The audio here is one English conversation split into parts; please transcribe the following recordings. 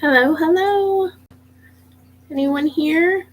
Hello, hello. Anyone here?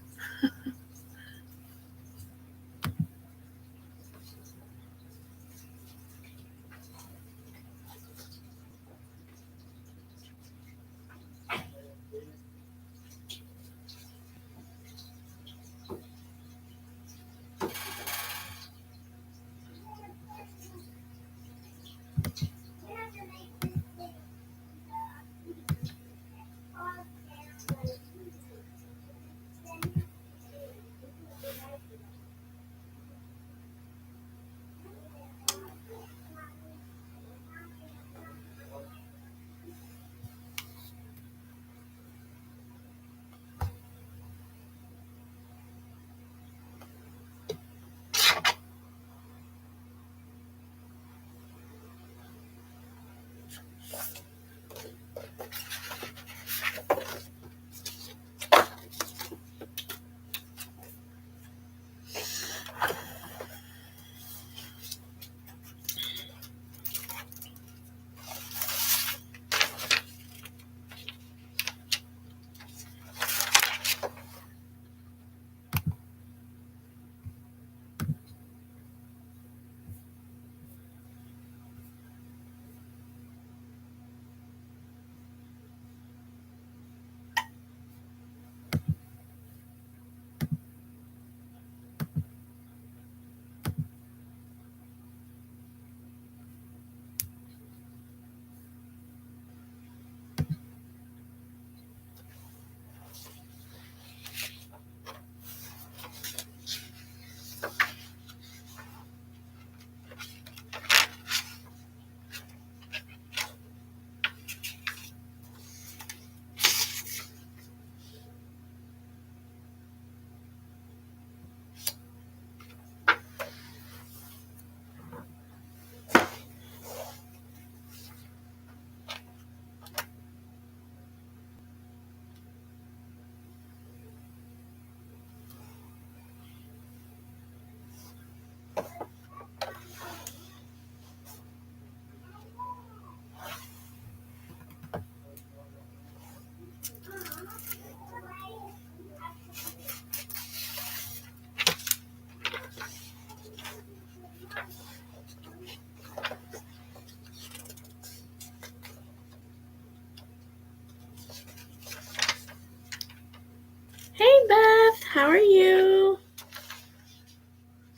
Hey, Beth. How are you?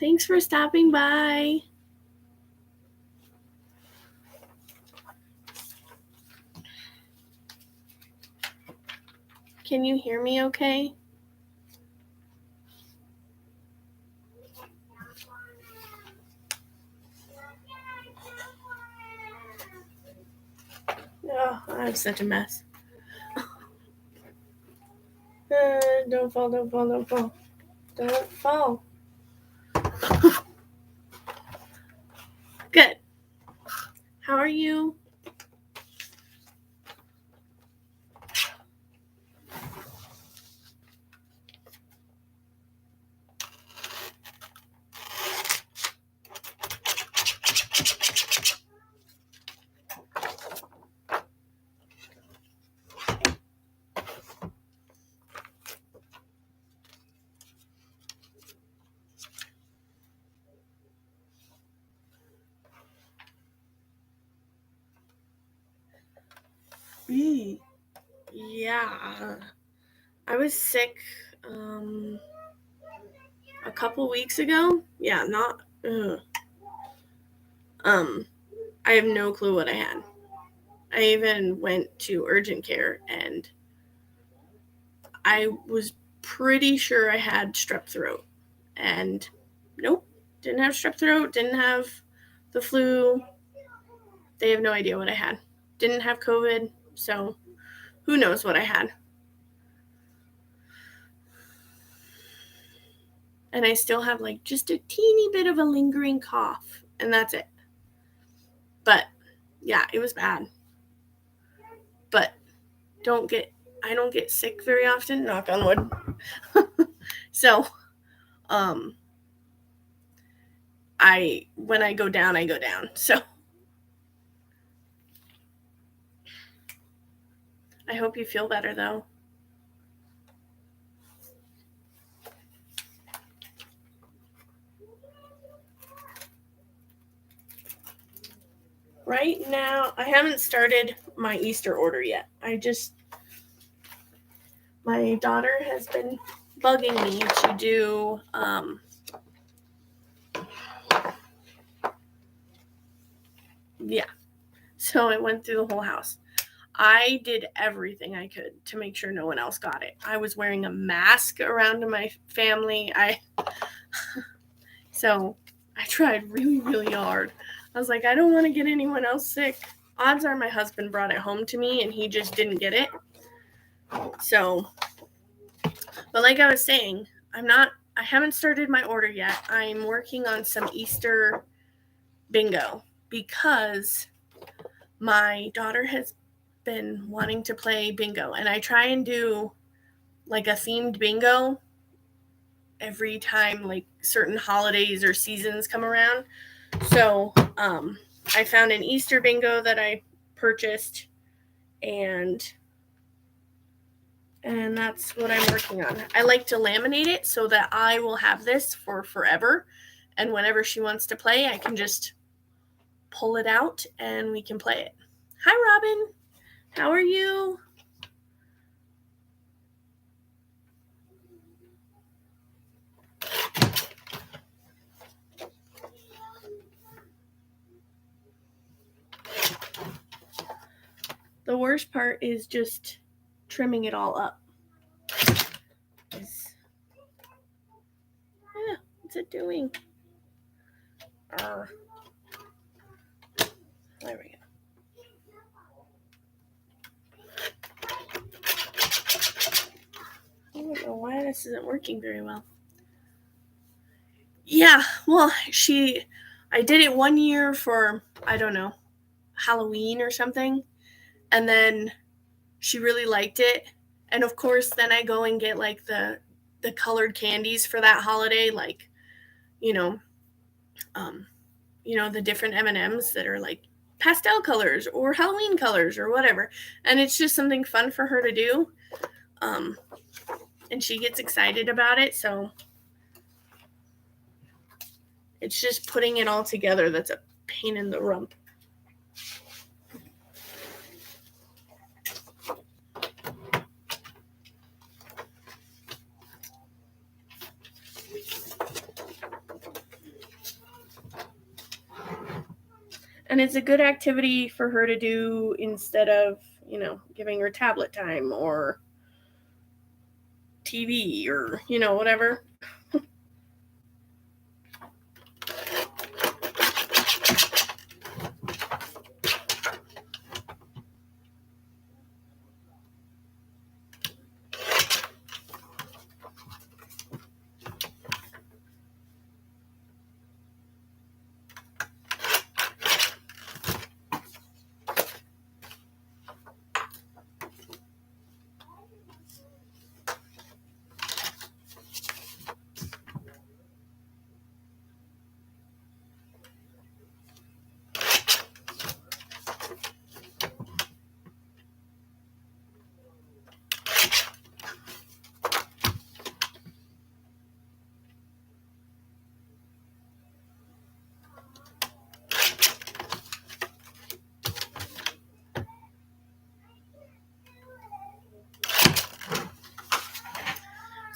Thanks for stopping by. Can you hear me okay? Oh, I'm such a mess. Don't fall, don't fall, don't fall. Don't fall. Good. How are you? Yeah. I was sick a couple weeks ago. Yeah, not. I have no clue what I had. I even went to urgent care and I was pretty sure I had strep throat. And nope, didn't have strep throat, didn't have the flu. They have no idea what I had. Didn't have COVID, so who knows what I had. And I still have like just a teeny bit of a lingering cough, and that's it. But yeah, it was bad. But I don't get sick very often, knock on wood. So, when I go down, I go down. So I hope you feel better, though. Right now, I haven't started my Easter order yet. My daughter has been bugging me to do so I went through the whole house. I did everything I could to make sure no one else got it. I was wearing a mask around my family. So I tried really, really hard. I was like, I don't want to get anyone else sick. Odds are my husband brought it home to me and he just didn't get it. So, but like I was saying, I haven't started my order yet. I'm working on some Easter bingo because my daughter has been wanting to play bingo, and I try and do like a themed bingo every time like certain holidays or seasons come around. So I found an Easter bingo that I purchased, and that's what I'm working on. I like to laminate it so that I will have this for forever, and whenever she wants to play, I can just pull it out and we can play it. Hi, Robin. How are you? The worst part is just trimming it all up. What's it doing? There we go. I don't know why this isn't working very well. Yeah, well, I did it one year for, I don't know, Halloween or something, and then she really liked it. And of course, then I go and get like the colored candies for that holiday, like, the different M&Ms that are like pastel colors or Halloween colors or whatever. And it's just something fun for her to do. And she gets excited about it, so it's just putting it all together that's a pain in the rump. And it's a good activity for her to do instead of, giving her tablet time or TV or, whatever.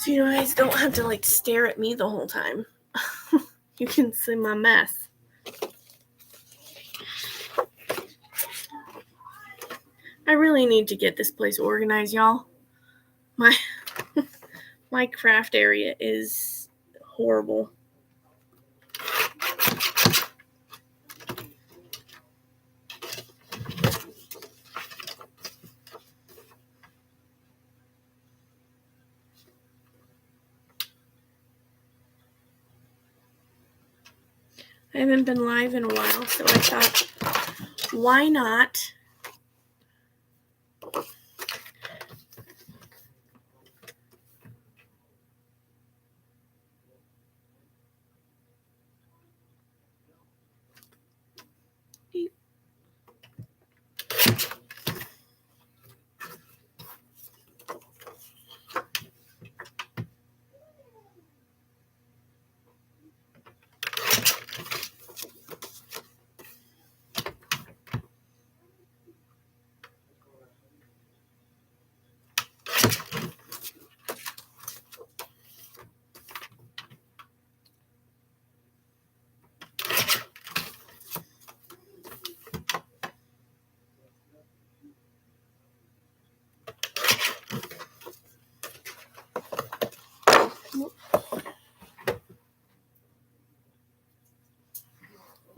So you guys don't have to like stare at me the whole time. You can see my mess. I really need to get this place organized, y'all. My craft area is horrible. I haven't been live in a while, so I thought, why not?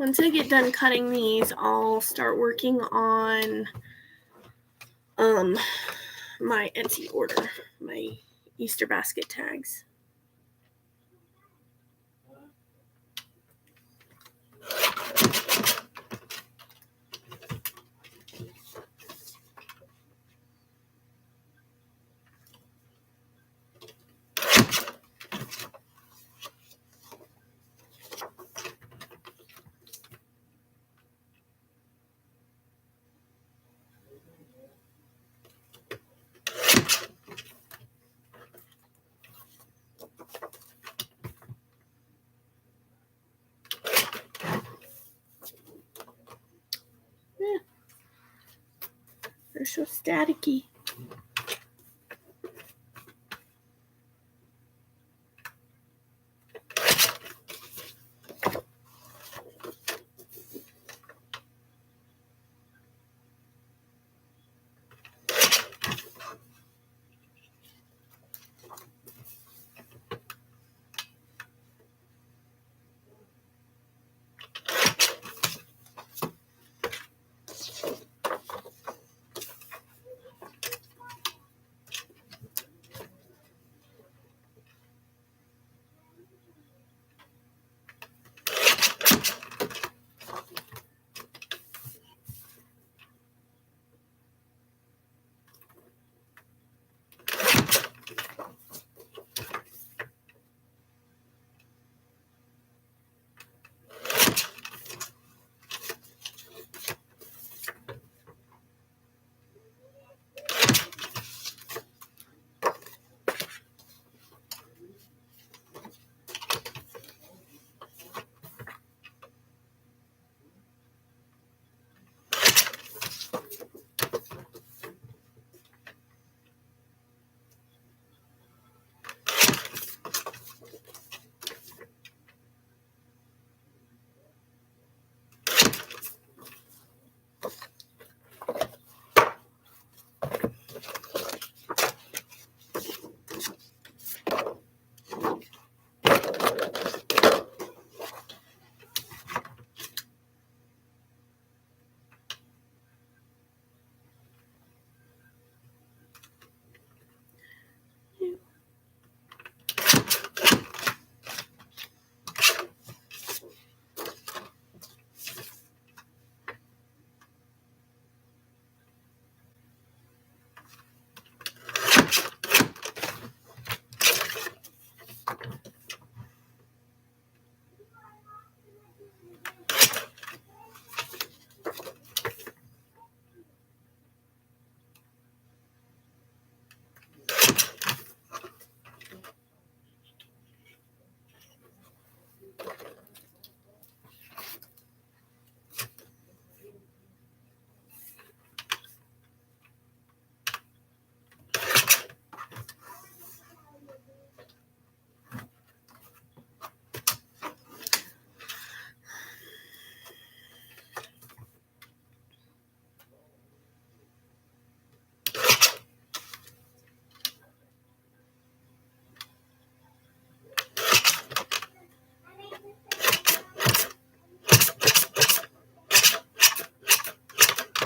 once I get done cutting these, I'll start working on my Etsy order, my Easter basket tags. They're so staticky.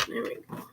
There we go.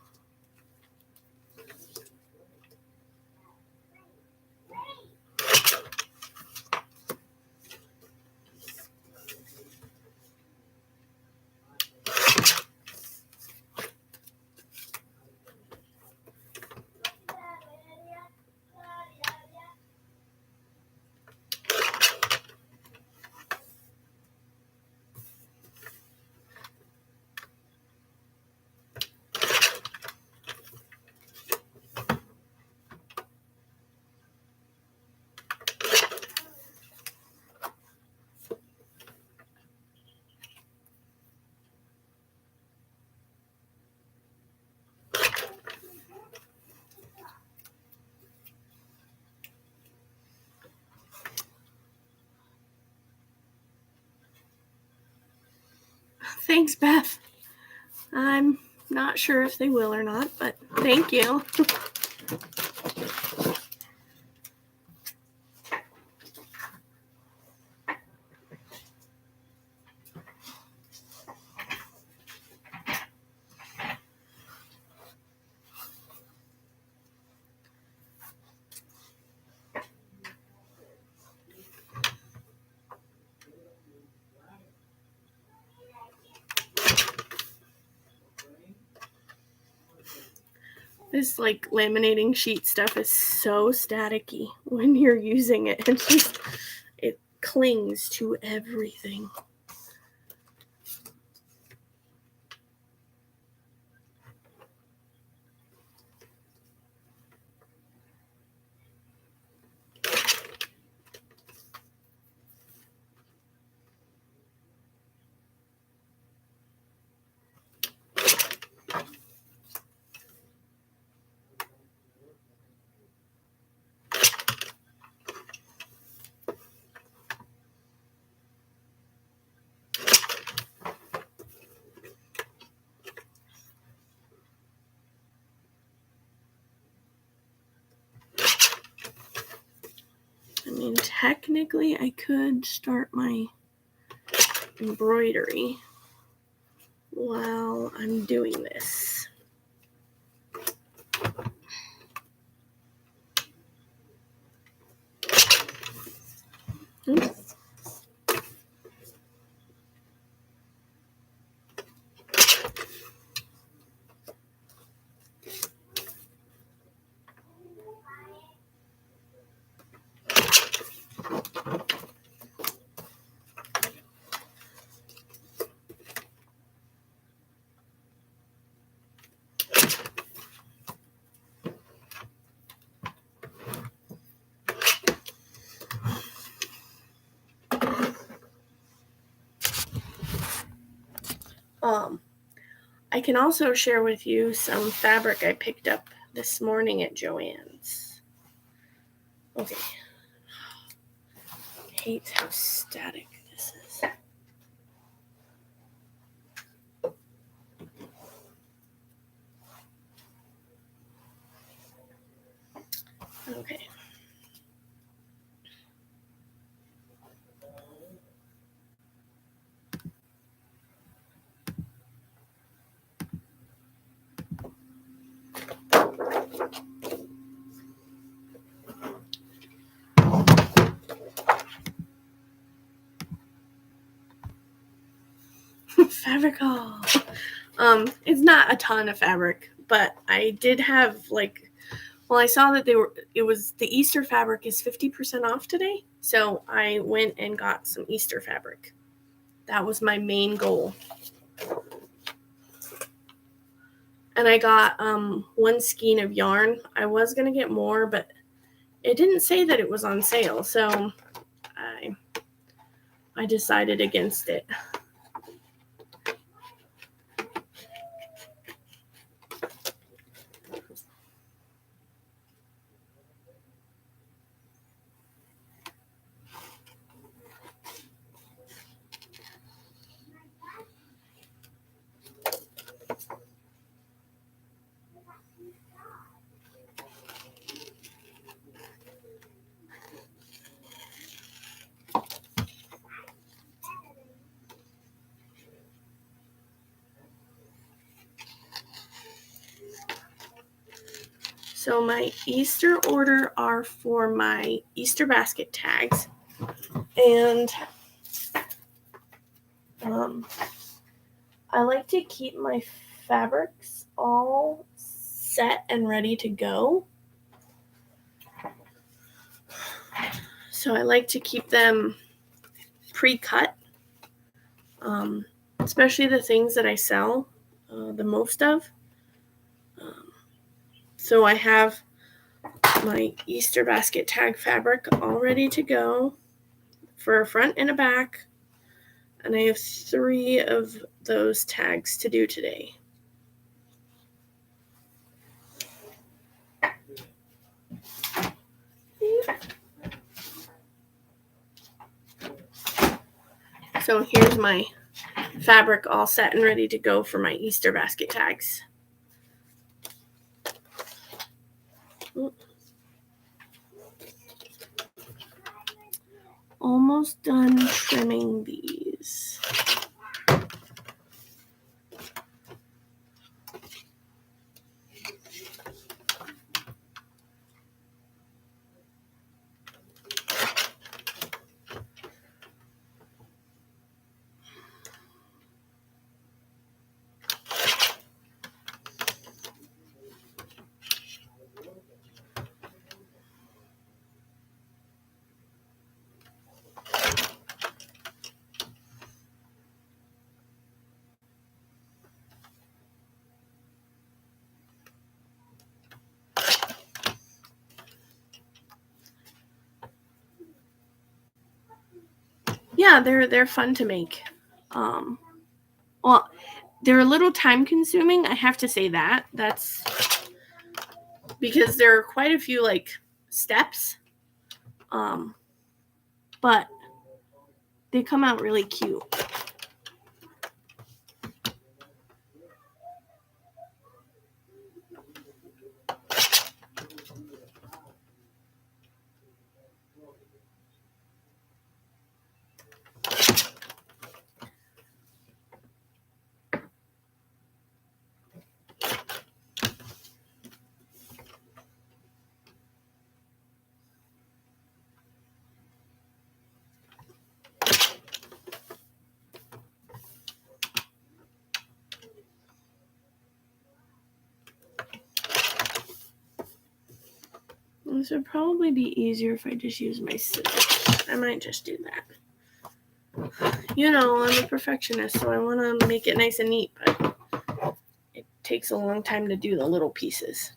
Thanks, Beth. I'm not sure if they will or not, but thank you. This like laminating sheet stuff is so staticky when you're using it. It clings to everything. I mean, technically I could start my embroidery while I'm doing this. Oops. I can also share with you some fabric I picked up this morning at Joann's. Okay. I hate how static this is. Okay. Fabric haul. It's not a ton of fabric, but I did have I saw that the Easter fabric is 50% off today, so I went and got some Easter fabric. That was my main goal. And I got one skein of yarn. I was gonna get more, but it didn't say that it was on sale, so I decided against it. So my Easter order are for my Easter basket tags, and I like to keep my fabrics all set and ready to go. So I like to keep them pre-cut, especially the things that I sell the most of. So I have my Easter basket tag fabric all ready to go for a front and a back, and I have 3 of those tags to do today. So here's my fabric all set and ready to go for my Easter basket tags. Almost done trimming these. Yeah, they're fun to make. Well, they're a little time consuming. I have to say that. That's because there are quite a few like steps. But they come out really cute. This would probably be easier if I just use my scissors. I might just do that. You know, I'm a perfectionist, so I want to make it nice and neat, but it takes a long time to do the little pieces.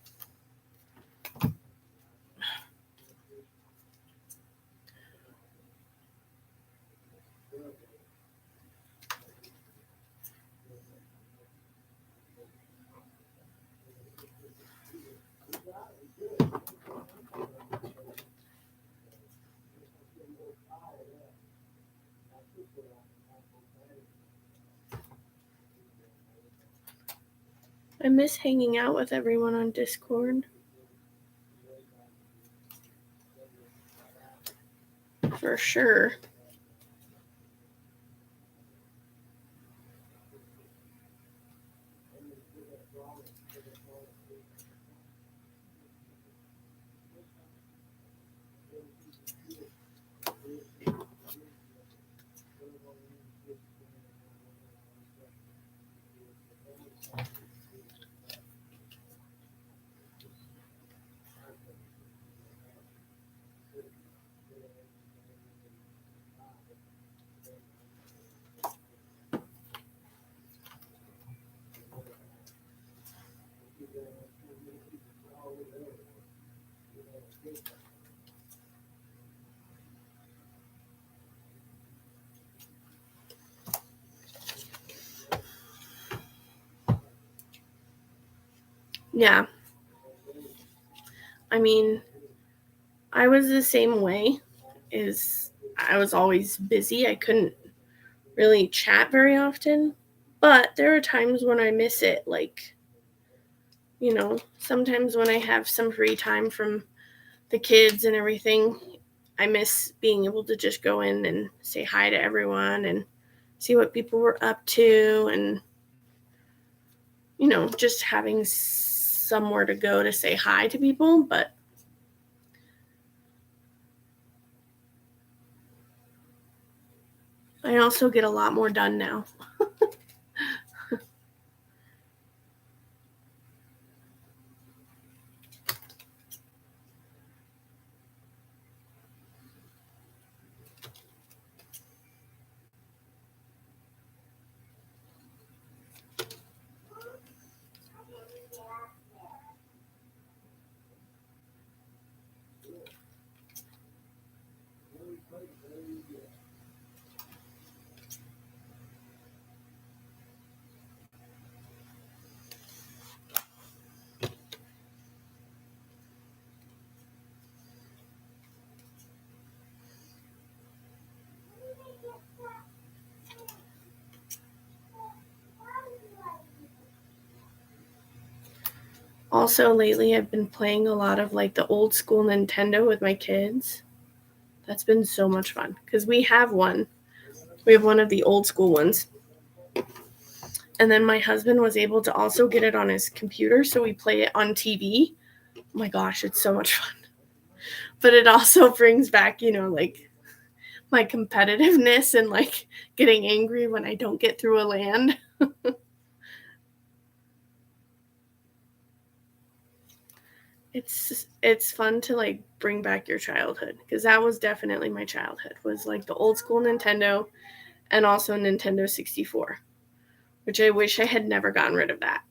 I miss hanging out with everyone on Discord. For sure. Yeah. I mean, I was the same way. I was always busy. I couldn't really chat very often. But there are times when I miss it, like, you know, sometimes when I have some free time from the kids and everything, I miss being able to just go in and say hi to everyone and see what people were up to and, you know, just having somewhere to go to say hi to people. But I also get a lot more done now. Also, lately, I've been playing a lot of like the old school Nintendo with my kids. That's been so much fun because we have one. We have one of the old school ones. And then my husband was able to also get it on his computer, so we play it on TV. Oh my gosh, it's so much fun. But it also brings back, you know, like my competitiveness and like getting angry when I don't get through a land. It's fun to like bring back your childhood because that was definitely my childhood, was like the old school Nintendo and also Nintendo 64, which I wish I had never gotten rid of that.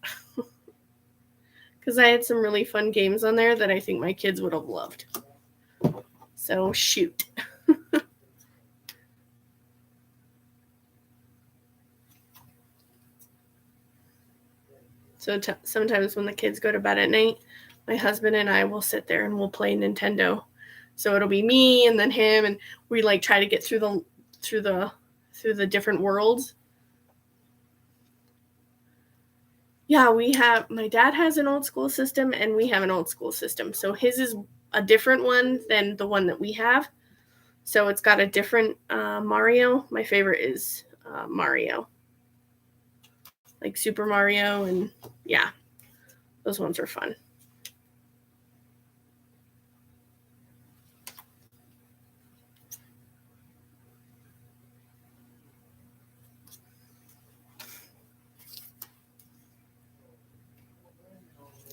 Because I had some really fun games on there that I think my kids would have loved. So shoot. So sometimes when the kids go to bed at night, my husband and I will sit there and we'll play Nintendo. So it'll be me and then him, and we like try to get through the different worlds. Yeah, my dad has an old school system and we have an old school system. So his is a different one than the one that we have. So it's got a different Mario. My favorite is Mario. Like Super Mario, and yeah, those ones are fun.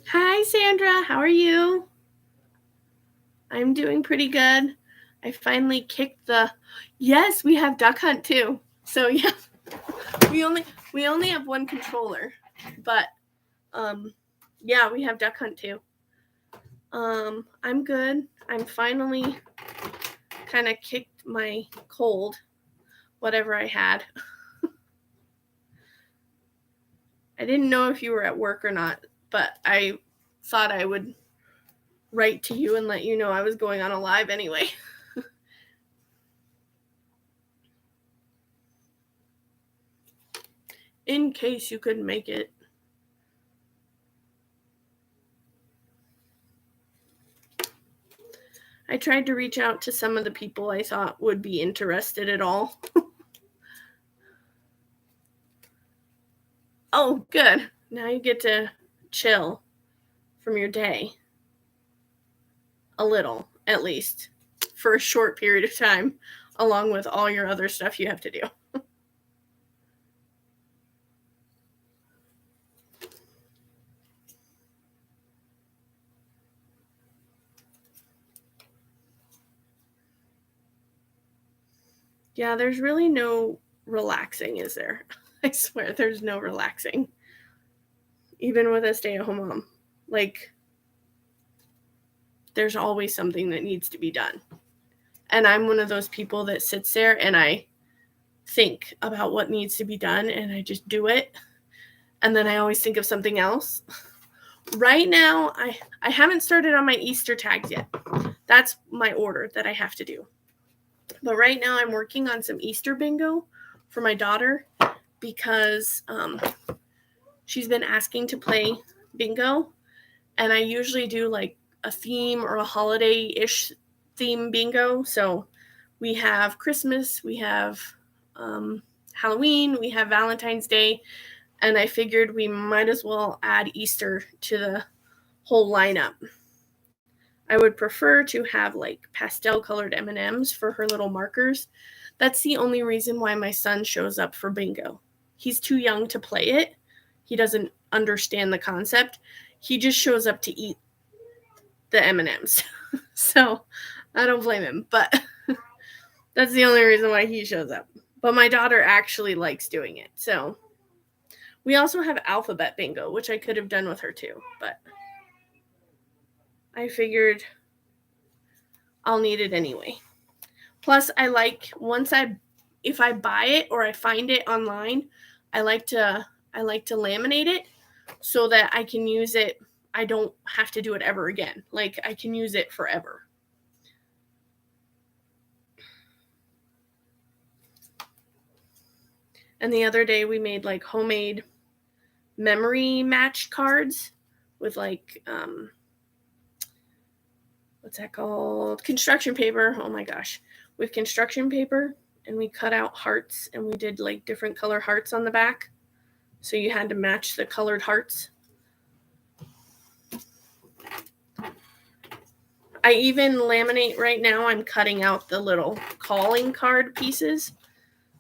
Hi, Sandra. How are you? I'm doing pretty good. I finally kicked yes, we have Duck Hunt too. So yeah, we only have one controller, but yeah, we have Duck Hunt too. I'm good. I'm finally kind of kicked my cold, whatever I had. I didn't know if you were at work or not, but I thought I would write to you and let you know I was going on a live anyway. In case you couldn't make it. I tried to reach out to some of the people I thought would be interested at all. Oh, good. Now you get to chill from your day. A little, at least, for a short period of time, along with all your other stuff you have to do. Yeah, there's really no relaxing, is there? I swear there's no relaxing. Even with a stay-at-home mom. Like, there's always something that needs to be done. And I'm one of those people that sits there and I think about what needs to be done and I just do it. And then I always think of something else. Right now, I haven't started on my Easter tags yet. That's my order that I have to do. But right now I'm working on some Easter bingo for my daughter because she's been asking to play bingo. And I usually do like a theme or a holiday-ish theme bingo. So we have Christmas, we have Halloween, we have Valentine's Day, and I figured we might as well add Easter to the whole lineup. I would prefer to have like pastel colored M&Ms for her little markers. That's the only reason why my son shows up for bingo. He's too young to play it. He doesn't understand the concept. He just shows up to eat the M&Ms. So I don't blame him, but that's the only reason why he shows up. But my daughter actually likes doing it. So we also have alphabet bingo, which I could have done with her too, but I figured I'll need it anyway. Plus, I like if I buy it or I find it online, I like to laminate it so that I can use it. I don't have to do it ever again. Like, I can use it forever. And the other day we made like homemade memory match cards with like what's that called? Construction paper. Oh my gosh. With construction paper, and we cut out hearts and we did like different color hearts on the back. So you had to match the colored hearts. I even laminate right now. I'm cutting out the little calling card pieces.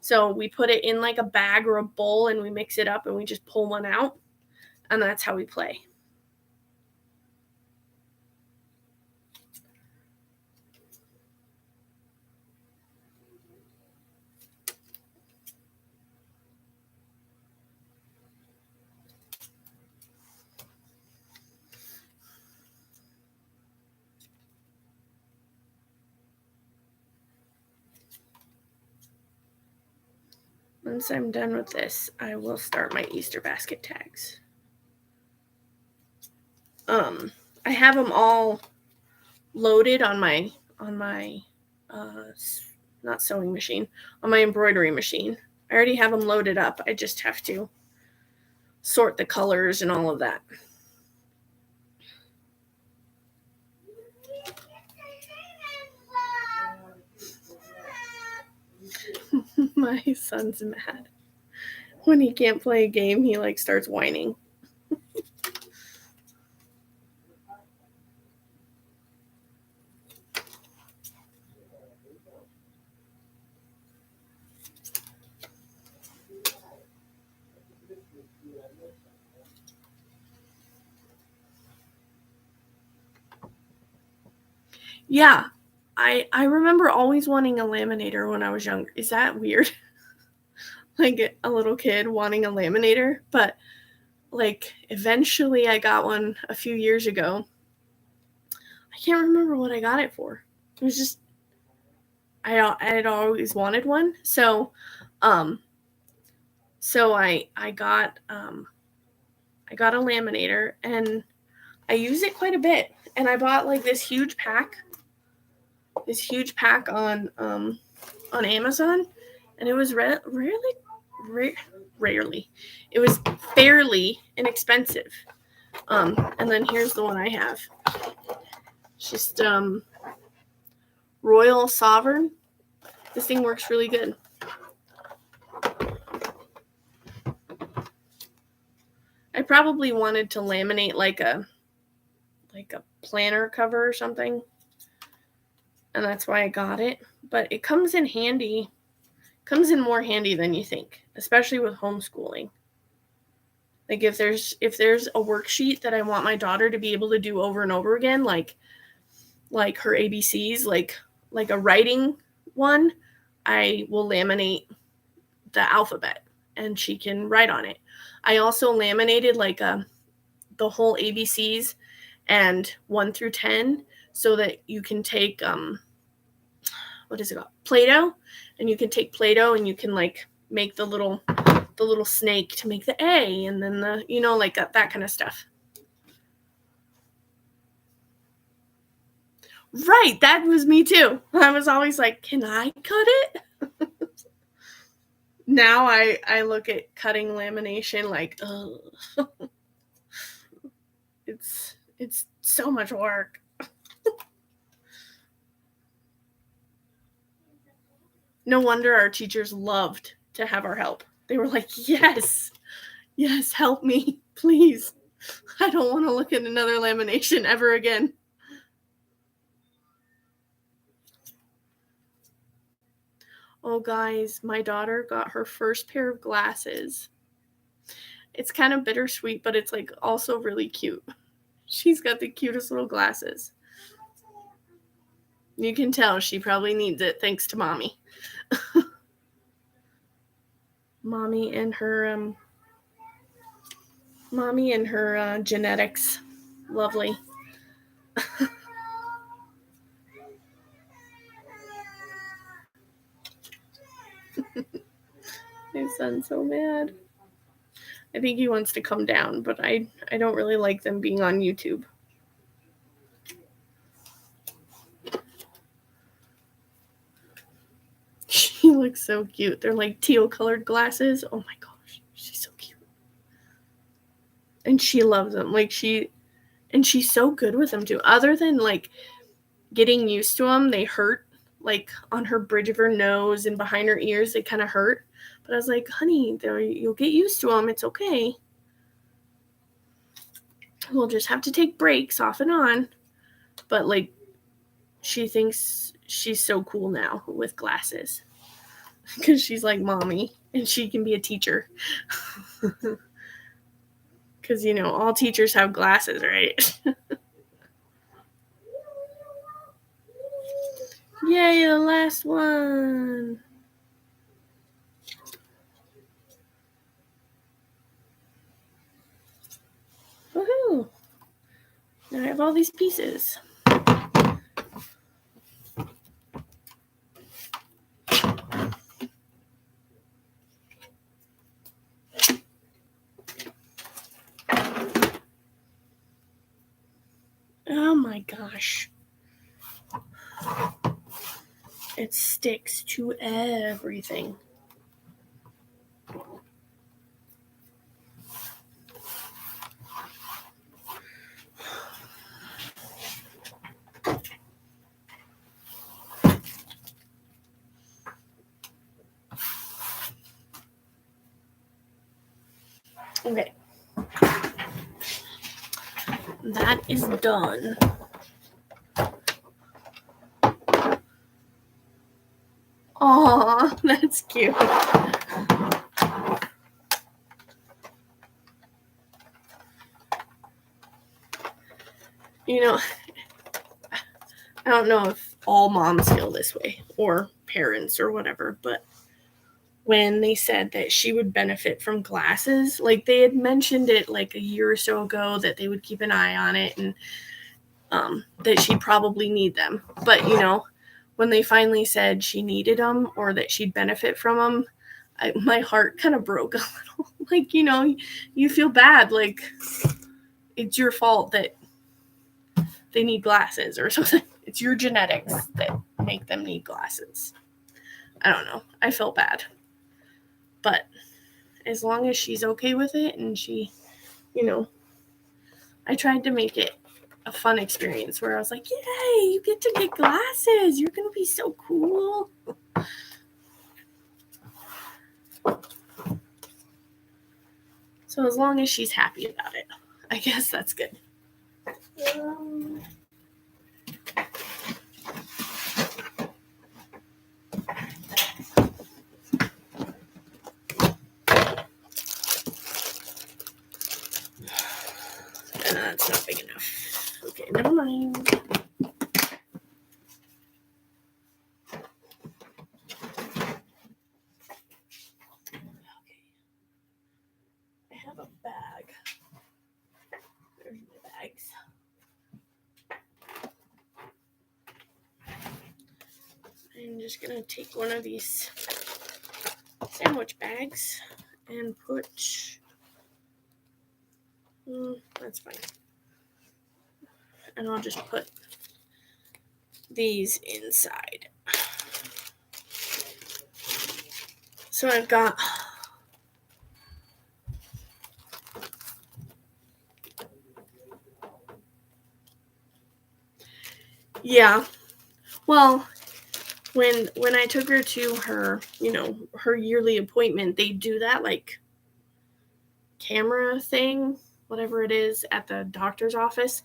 So we put it in like a bag or a bowl and we mix it up and we just pull one out. And that's how we play. Once I'm done with this, I will start my Easter basket tags. I have them all loaded on my not sewing machine, on my embroidery machine. I already have them loaded up. I just have to sort the colors and all of that. My son's mad. When he can't play a game, he like starts whining. Yeah, I remember always wanting a laminator when I was younger. Is that weird? Like a little kid wanting a laminator, but like eventually I got one a few years ago. I can't remember what I got it for. It was just I had always wanted one, so I got a laminator and I use it quite a bit. And I bought like this huge pack on Amazon, and it was rarely. It was fairly inexpensive. And then here's the one I have. It's just Royal Sovereign. This thing works really good. I probably wanted to laminate like a planner cover or something, and that's why I got it. But it comes in handy. Comes in more handy than you think, especially with homeschooling. Like if there's a worksheet that I want my daughter to be able to do over and over again, like her ABCs, like a writing one, I will laminate the alphabet and she can write on it. I also laminated like the whole ABCs and 1 through 10 so that you can take what is it called? Play-Doh, and you can take Play-Doh and you can like make the little snake to make the A, and then the like that kind of stuff. Right, that was me too. I was always like, can I cut it? Now I look at cutting lamination like, ugh. It's so much work. No wonder our teachers loved to have our help. They were like, yes, help me, please. I don't want to look at another lamination ever again. Oh, guys, my daughter got her first pair of glasses. It's kind of bittersweet, but it's like also really cute. She's got the cutest little glasses. You can tell she probably needs it thanks to mommy. Mommy and her genetics. Lovely. My son's so mad. I think he wants to come down, but I don't really like them being on YouTube. She looks so cute. They're like teal colored glasses. Oh my gosh, she's so cute. And she loves them. She's so good with them too. Other than like getting used to them, they hurt like on her bridge of her nose and behind her ears. They kind of hurt. But I was like, honey, you'll get used to them. It's okay. We'll just have to take breaks off and on. But like, she thinks she's so cool now with glasses. Because she's like mommy and she can be a teacher. Because, all teachers have glasses, right? Yay, the last one. Woohoo. Now I have all these pieces. Oh my gosh. It sticks to everything. Okay. That is done. Aw, that's cute. You know, I don't know if all moms feel this way, or parents or whatever, but when they said that she would benefit from glasses, like they had mentioned it like a year or so ago that they would keep an eye on it and that she'd probably need them. But, when they finally said she needed them or that she'd benefit from them, my heart kind of broke a little. Like, you feel bad. Like, it's your fault that they need glasses or something. It's your genetics that make them need glasses. I don't know. I felt bad. But as long as she's okay with it and she, I tried to make it a fun experience where I was like, yay, you get to get glasses. You're going to be so cool. So as long as she's happy about it, I guess that's good. That's not big enough. Okay, never mind. Okay. I have a bag. There's my bags. I'm just going to take one of these sandwich bags and put... that's fine. And I'll just put these inside. So I've got... Yeah. Well, when I took her to her, her yearly appointment, they do that like camera thing, whatever it is, at the doctor's office.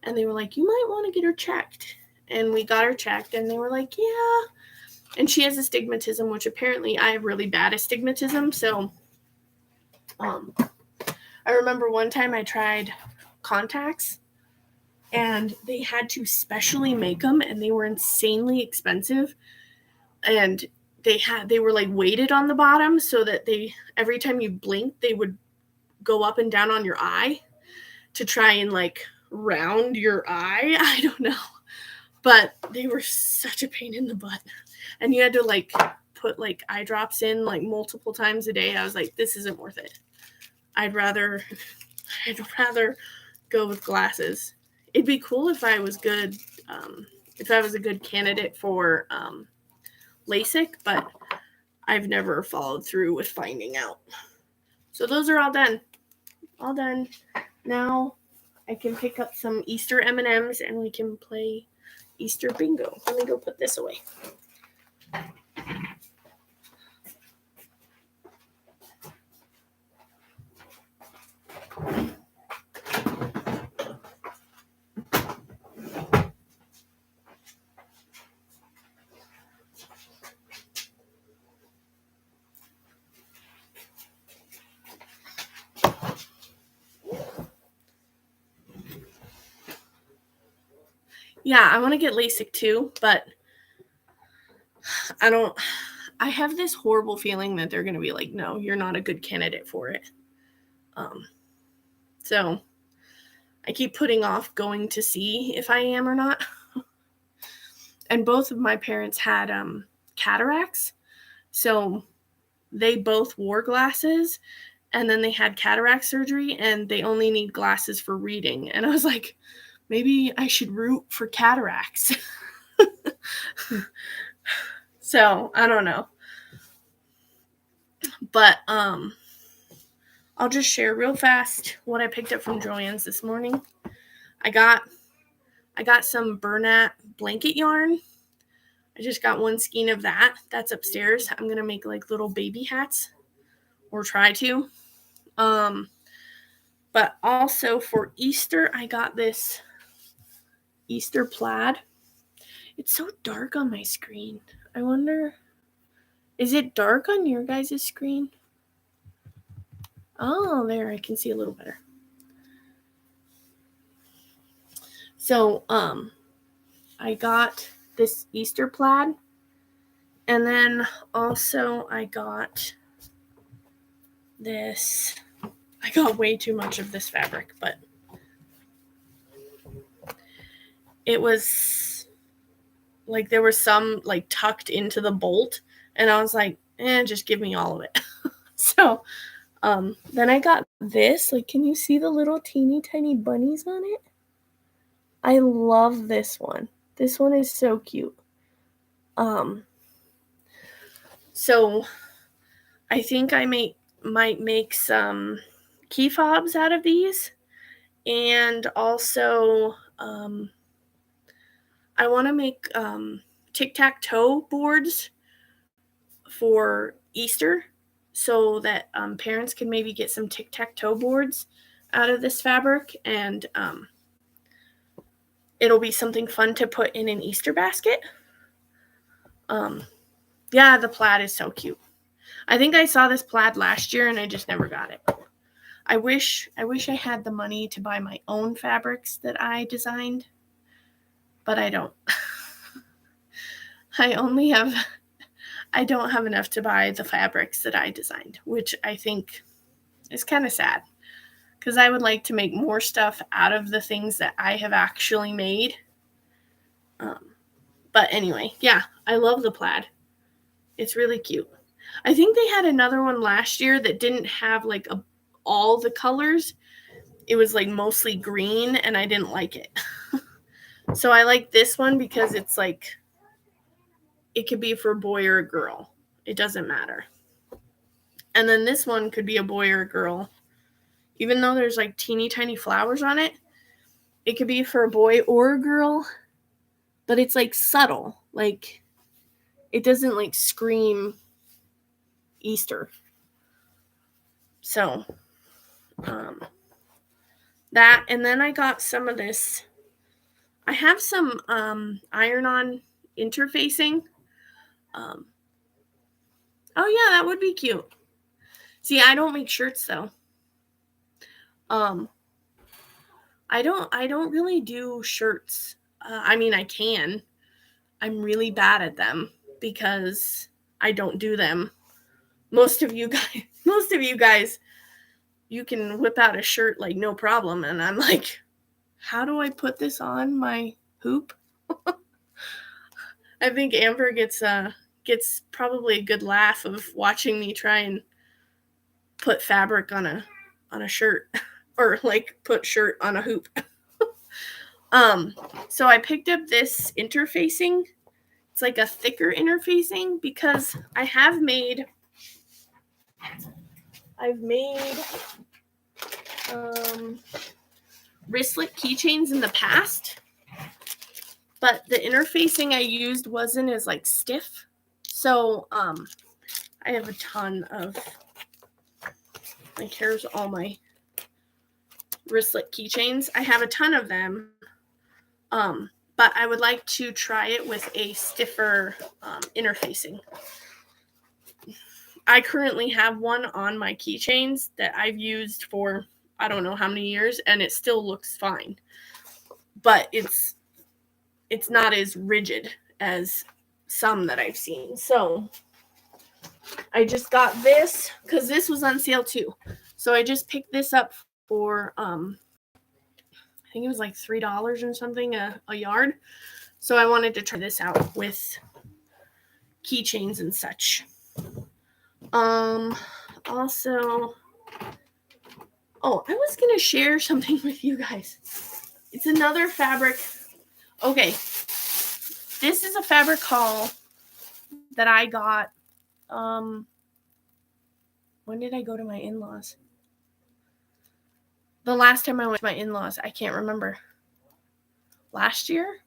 And they were like, you might want to get her checked. And we got her checked and they were like, yeah. And she has astigmatism, which apparently I have really bad astigmatism. So I remember one time I tried contacts and they had to specially make them and they were insanely expensive. And they were like weighted on the bottom so that every time you blinked, they would go up and down on your eye to try and like round your eye. I don't know. But they were such a pain in the butt. And you had to like put like eye drops in like multiple times a day. I was like, this isn't worth it. I'd rather go with glasses. It'd be cool if I was good, if I was a good candidate for LASIK, but I've never followed through with finding out. So those are all done. All done. Now I can pick up some Easter M&Ms and we can play Easter bingo. Let me go put this away. Yeah, I want to get LASIK too, but I have this horrible feeling that they're going to be like, no, you're not a good candidate for it. So I keep putting off going to see if I am or not. And both of my parents had cataracts. So they both wore glasses and then they had cataract surgery and they only need glasses for reading. And I was like, maybe I should root for cataracts. So I don't know. But I'll just share real fast what I picked up from Joann's this morning. I got some Bernat blanket yarn. I just got one skein of that. That's upstairs. I'm going to make like little baby hats, or try to. But also for Easter, I got this Easter plaid. It's so dark on my screen. I wonder, is it dark on your guys' screen? Oh, there, I can see a little better. So, I got this Easter plaid, and then also I got this. I got way too much of this fabric, but it was like there was some like tucked into the bolt, and I was like, just give me all of it. So, then I got this. Like, can you see the little teeny tiny bunnies on it? I love this one. This one is so cute. So I think I might make some key fobs out of these, and also I want to make tic-tac-toe boards for Easter, so that parents can maybe get some tic-tac-toe boards out of this fabric, and it'll be something fun to put in an Easter basket. Yeah, the plaid is so cute. I think I saw this plaid last year and I just never got it. I wish I had the money to buy my own fabrics that I designed, but I don't. I don't have enough to buy the fabrics that I designed, which I think is kind of sad, because I would like to make more stuff out of the things that I have actually made. But anyway, yeah, I love the plaid. It's really cute. I think they had another one last year that didn't have like all the colors. It was like mostly green, and I didn't like it. So I like this one because it's like, it could be for a boy or a girl. It doesn't matter. And then this one could be a boy or a girl. Even though there's like teeny tiny flowers on it, it could be for a boy or a girl, but it's like subtle. Like, it doesn't like scream Easter. So, that, and then I got some of this. I have some iron-on interfacing. Oh yeah, that would be cute. See, I don't make shirts though. I don't really do shirts. I mean, I can. I'm really bad at them because I don't do them. Most of you guys, you can whip out a shirt like no problem, and I'm like, how do I put this on my hoop? I think Amber gets probably a good laugh of watching me try and put fabric on a shirt, or like put shirt on a hoop. So I picked up this interfacing. It's like a thicker interfacing, because I've made wristlet keychains in the past, but the interfacing I used wasn't as like stiff. So I have a ton of, like, here's all my wristlet keychains. I have a ton of them, but I would like to try it with a stiffer interfacing. I currently have one on my keychains that I've used for I don't know how many years, and it still looks fine. But it's not as rigid as some that I've seen. So I just got this because this was on sale too. So I just picked this up for I think it was like $3 or something a yard. So I wanted to try this out with keychains and such. Also, I was going to share something with you guys. It's another fabric. Okay. This is a fabric haul that I got. When did I go to my in-laws? The last time I went to my in-laws, I can't remember. Last year?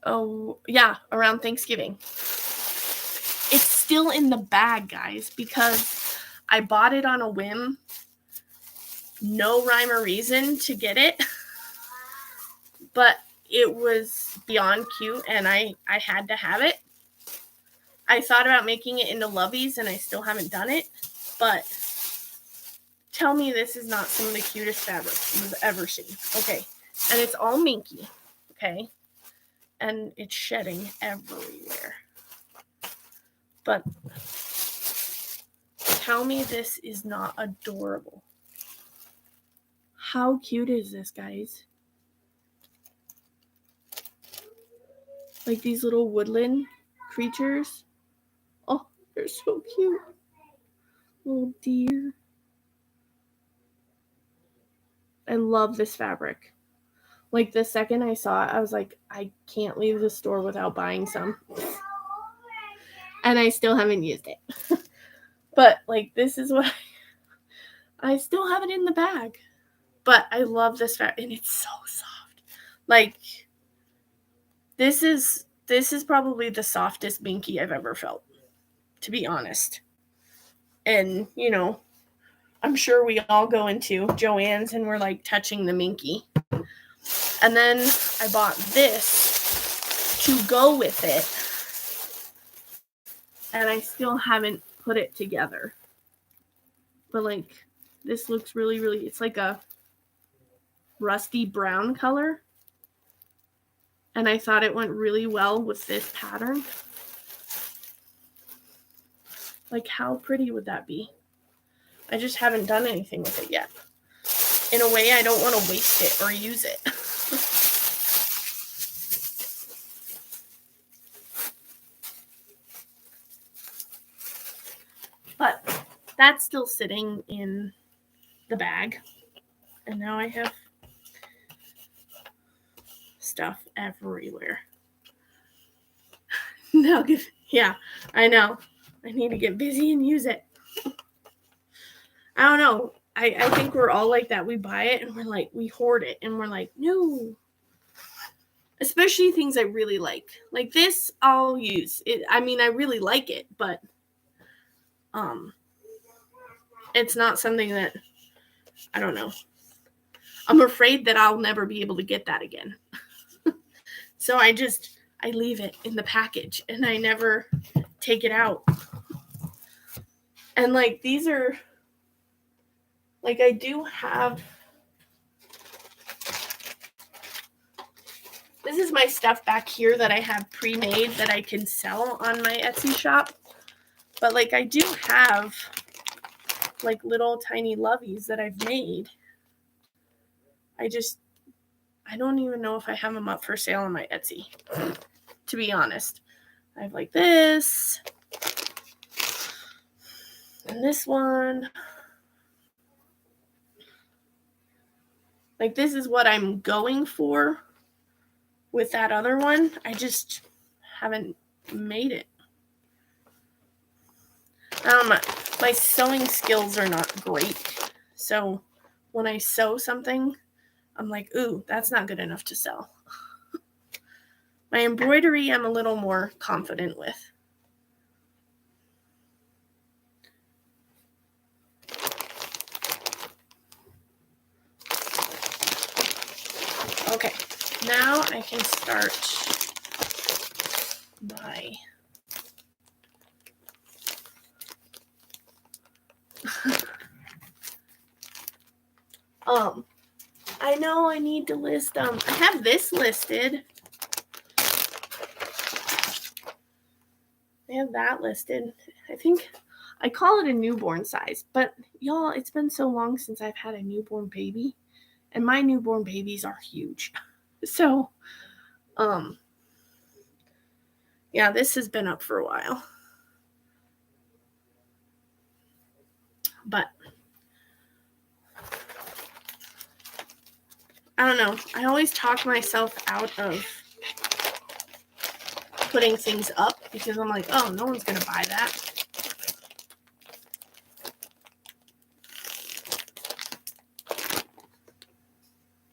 Oh, yeah, around Thanksgiving. It's still in the bag, guys, because I bought it on a whim. No rhyme or reason to get it. But it was beyond cute, and I had to have it. I thought about making it into loveys, and I still haven't done it. But tell me this is not some of the cutest fabric you've ever seen. Okay. And it's all minky. Okay. And it's shedding everywhere. But tell me this is not adorable. How cute is this, guys? Like these little woodland creatures. Oh, they're so cute. Little deer. I love this fabric. Like the second I saw it, I was like, I can't leave the store without buying some. And I still haven't used it. But like this is what I still have it in the bag. But I love this fabric, and it's so soft. Like this is probably the softest minky I've ever felt, to be honest. And, you know, I'm sure we all go into Joann's and we're like touching the minky. And then I bought this to go with it. And I still haven't put it together. But like this looks really, really, it's like a rusty brown color. And I thought it went really well with this pattern. Like how pretty would that be? I just haven't done anything with it yet. In a way, I don't want to waste it or use it. But that's still sitting in the bag. And now I have stuff everywhere. No, yeah, I know. I need to get busy and use it. I don't know. I think we're all like that. We buy it and we're like, we hoard it. And we're like, no. Especially things I really like. Like this, I'll use. I mean, I really like it, but it's not something that, I don't know. I'm afraid that I'll never be able to get that again. So I leave it in the package and I never take it out. And like these are, like I do have, this is my stuff back here that I have pre-made that I can sell on my Etsy shop. But like I do have like little tiny loveys that I've made. I don't even know if I have them up for sale on my Etsy, to be honest. I have like this and this one. Like this is what I'm going for with that other one. I just haven't made it. My sewing skills are not great. So when I sew something, I'm like, ooh, that's not good enough to sell. My embroidery, I'm a little more confident with. Okay, now I can start my I know I need to list I have this listed. I have that listed. I think I call it a newborn size, but y'all, it's been so long since I've had a newborn baby, and my newborn babies are huge. So, yeah, this has been up for a while. But I don't know. I always talk myself out of putting things up because I'm like, oh, no one's going to buy that.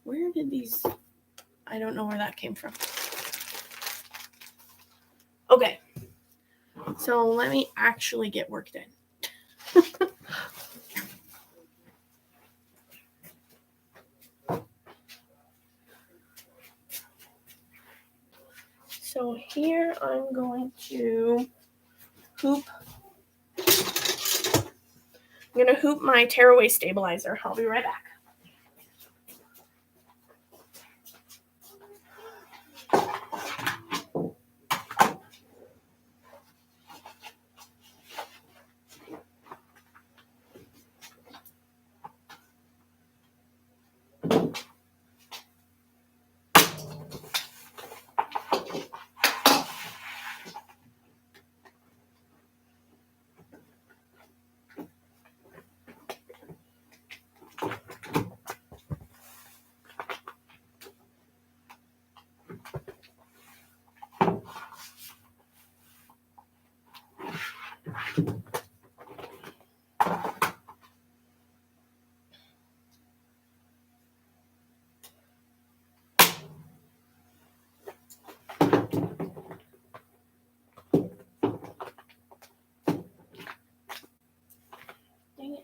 Where did these... I don't know where that came from. Okay. So let me actually get work done. So here I'm going to hoop. I'm going to hoop my tearaway stabilizer. I'll be right back. Dang it.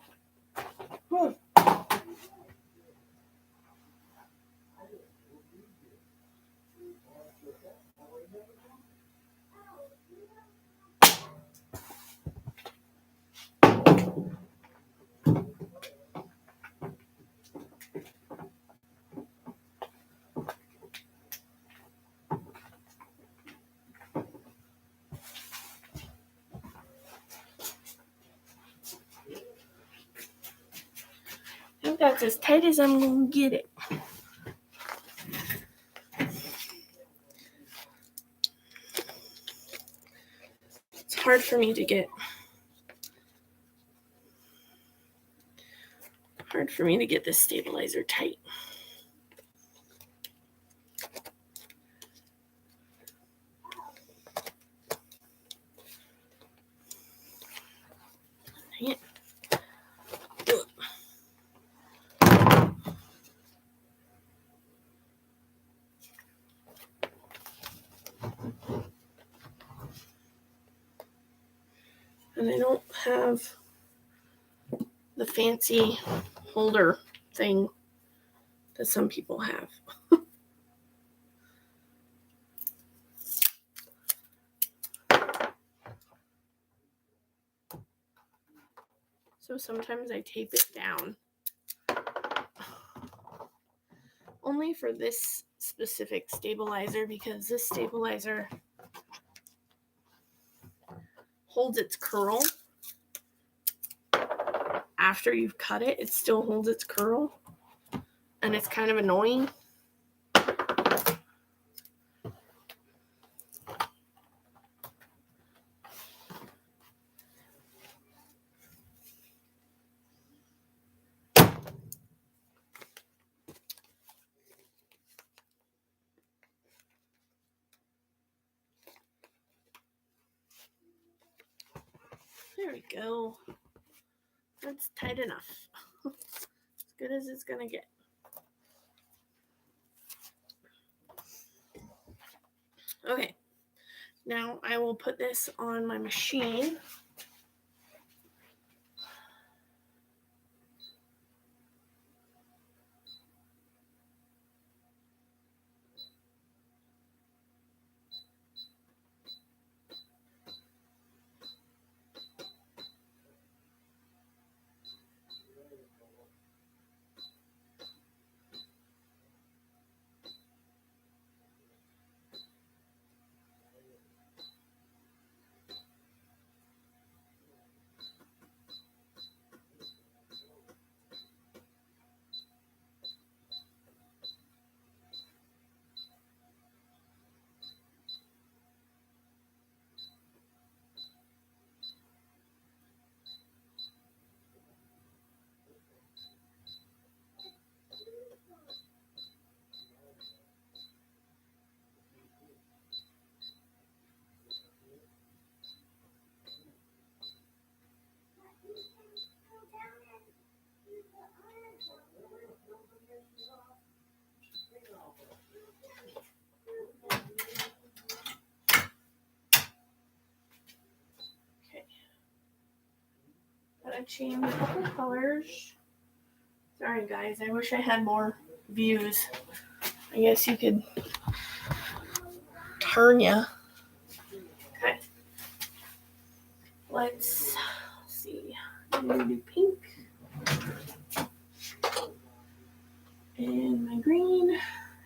I think that's as tight as I'm going to get it. It's hard for me to get this stabilizer tight. Dang it. And I don't have the fancy holder thing that some people have. So sometimes I tape it down. Only for this specific stabilizer, because this stabilizer holds its curl. After you've cut it, it still holds its curl. And it's kind of annoying. There we go. That's tight enough. As good as it's going to get. Okay. Now I will put this on my machine. switching a couple colors. Sorry guys, I wish I had more views. I guess you could turn ya. Okay. Let's see. I'm gonna do pink. And my green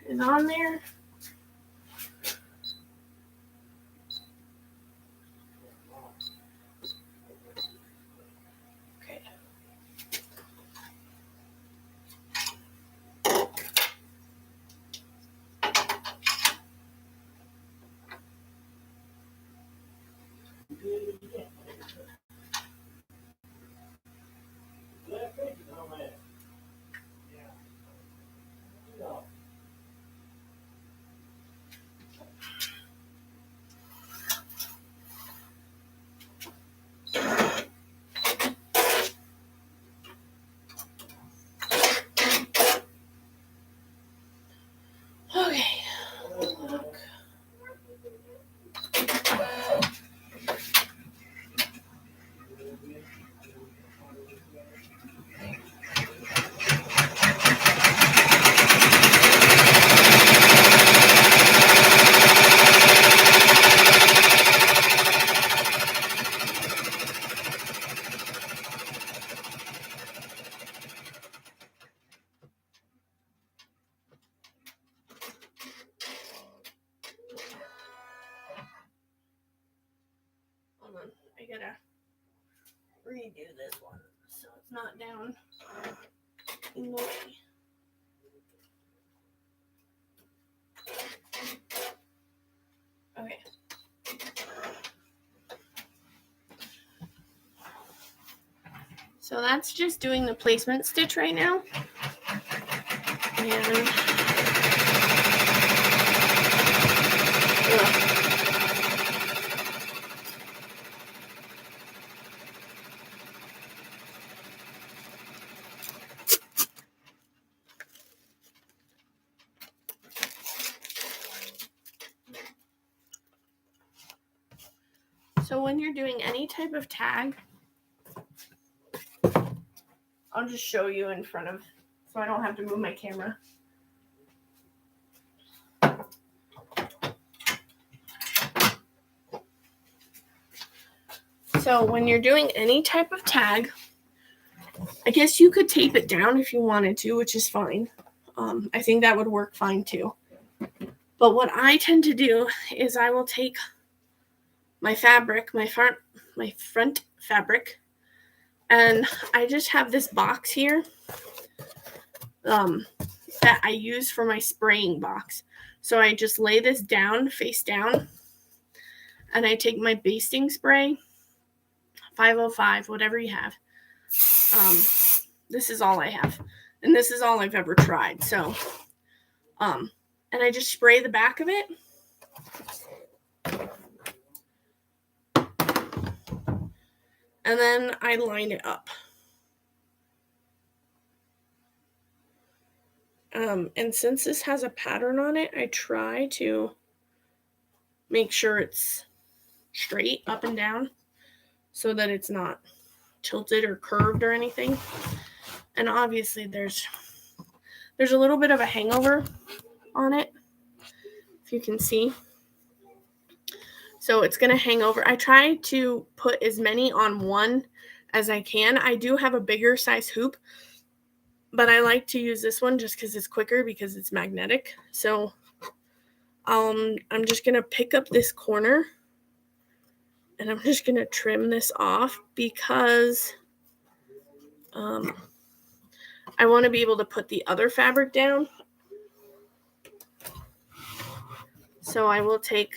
is on there. Okay. Okay. Look. Hold on. I gotta redo this one so it's not down in the way. Okay. So that's just doing the placement stitch right now. And so when you're doing any type of tag, I'll just show you in front of, so I don't have to move my camera. So when you're doing any type of tag, I guess you could tape it down if you wanted to, which is fine. I think that would work fine too. But what I tend to do is I will take my fabric, my front fabric, and I just have this box here that I use for my spraying box. So I just lay this down, face down, and I take my basting spray, 505, whatever you have. This is all I have, and this is all I've ever tried. So, and I just spray the back of it. And then I line it up. And since this has a pattern on it, I try to make sure it's straight up and down so that it's not tilted or curved or anything. And obviously there's a little bit of a hangover on it, if you can see. So it's going to hang over. I try to put as many on one as I can. I do have a bigger size hoop, but I like to use this one just because it's quicker because it's magnetic. So I'm just going to pick up this corner and I'm just going to trim this off because I want to be able to put the other fabric down. So I will take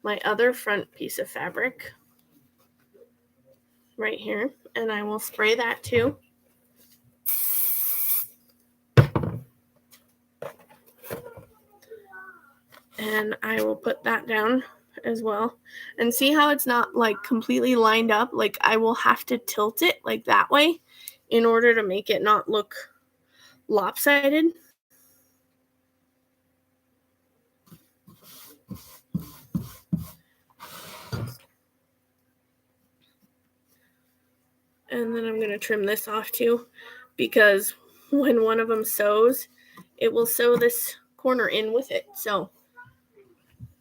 my other front piece of fabric right here, and I will spray that too. And I will put that down as well. And see how it's not like completely lined up? Like I will have to tilt it like that way in order to make it not look lopsided. And then I'm going to trim this off too, because when one of them sews, it will sew this corner in with it. So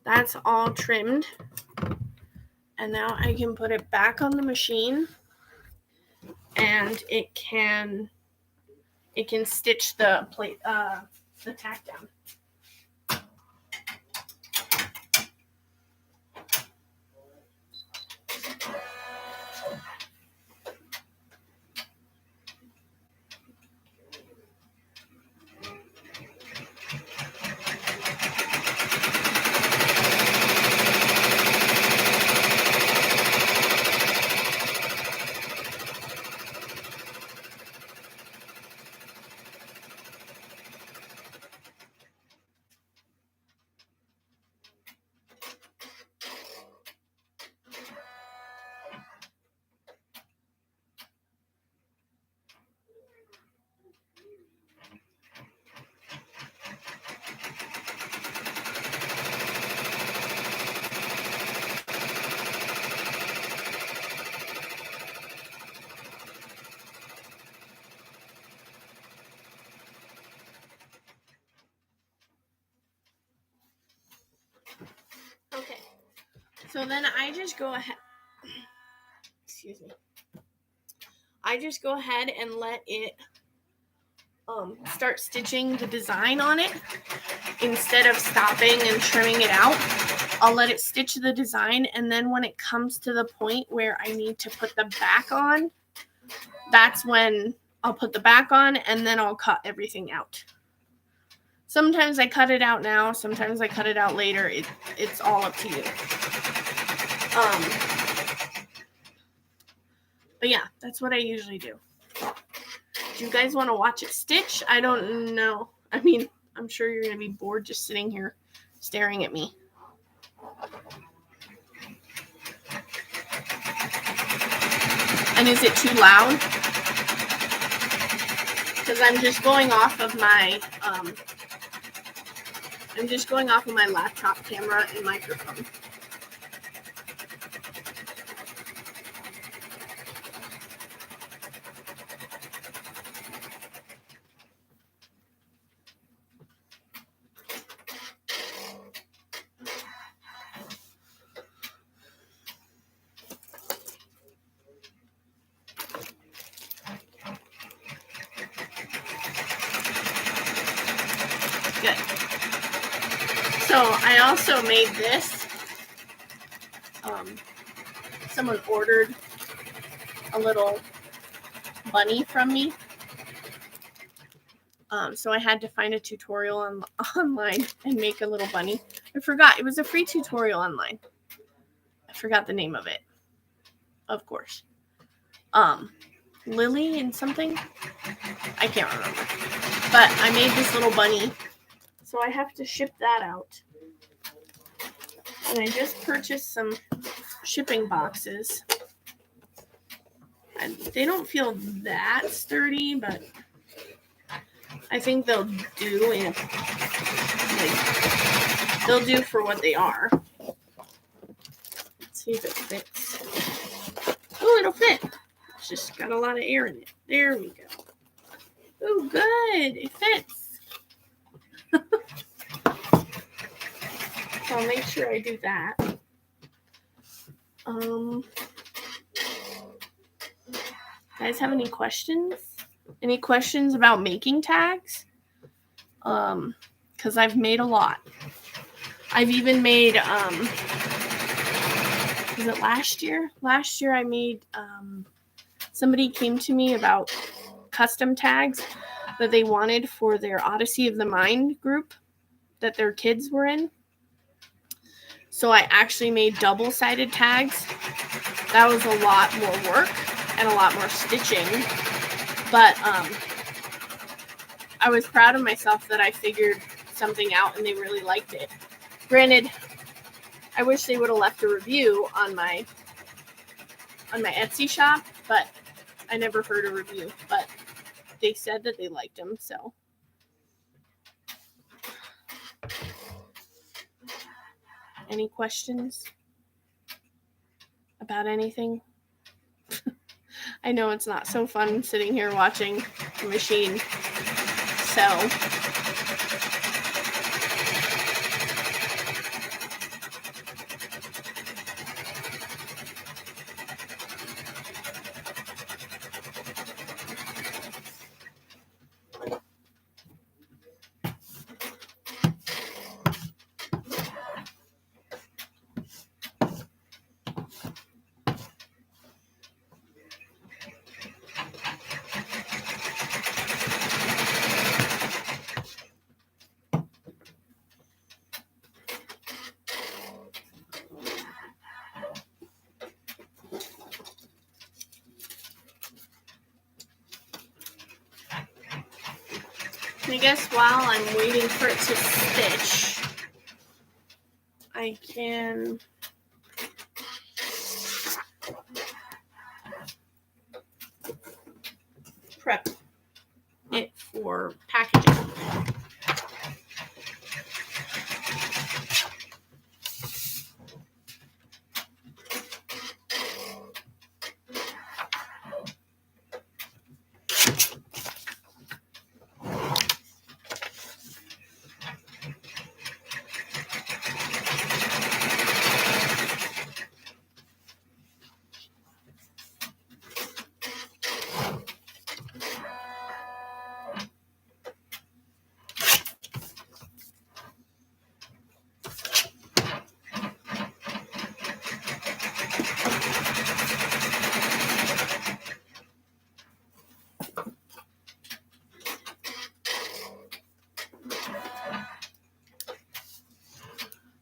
that's all trimmed. And now I can put it back on the machine, and it can stitch the plate, the tack down. Okay, so then I just go ahead, I just go ahead and let it start stitching the design on it. Instead of stopping and trimming it out, I'll let it stitch the design, and then when it comes to the point where I need to put the back on, that's when I'll put the back on, and then I'll cut everything out. Sometimes I cut it out now, sometimes I cut it out later. It's all up to you. But yeah, that's what I usually do. Do you guys want to watch it stitch? I don't know. I mean, I'm sure you're going to be bored just sitting here staring at me. And is it too loud? Because I'm just going off of my laptop camera and microphone. Good. So I also made this. Someone ordered a little bunny from me. So I had to find a tutorial online and make a little bunny. I forgot. It was a free tutorial online. I forgot the name of it. Of course. Lily and something? I can't remember. But I made this little bunny. So I have to ship that out. And I just purchased some shipping boxes. And they don't feel that sturdy, but I think they'll do. They'll do for what they are. Let's see if it fits. Oh, it'll fit. It's just got a lot of air in it. There we go. Oh, good. It fits. So I'll make sure I do that. Guys have any questions? Any questions about making tags? Because I've made a lot. I've even made, was it last year? Last year I made, somebody came to me about custom tags that they wanted for their Odyssey of the Mind group that their kids were in. So I actually made double-sided tags. That was a lot more work and a lot more stitching. But I was proud of myself that I figured something out and they really liked it. Granted, I wish they would have left a review on my Etsy shop, but I never heard a review. But they said that they liked them, so. Any questions about anything? I know it's not so fun sitting here watching the machine. So I guess while I'm waiting for it to stitch, I can prep it for packaging.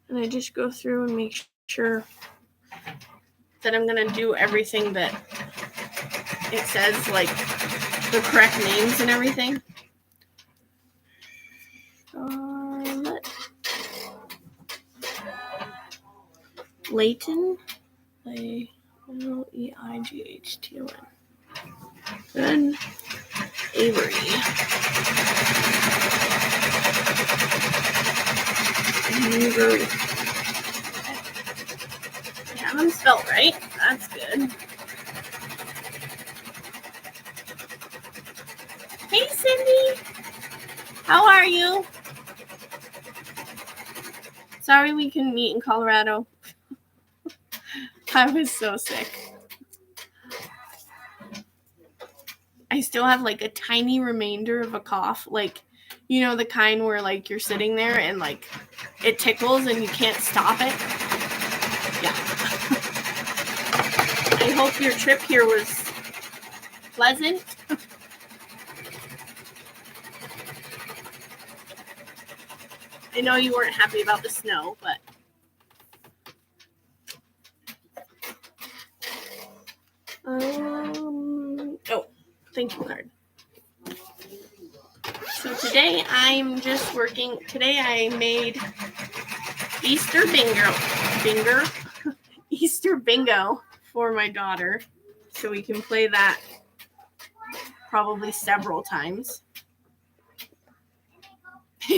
And I just go through and make sure that I'm going to do everything that it says, like the correct names and everything. Leighton, Leighton. Then Avery. Avery. I have them spelled right. That's good. Hey, Cindy. How are you? Sorry we couldn't meet in Colorado. I was so sick. I still have like a tiny remainder of a cough. Like, you know, the kind where like you're sitting there and like it tickles and you can't stop it. Yeah. I hope your trip here was pleasant. I know you weren't happy about the snow, but thank you card. So today I'm just working. Today I made Easter bingo for my daughter, so we can play that probably several times.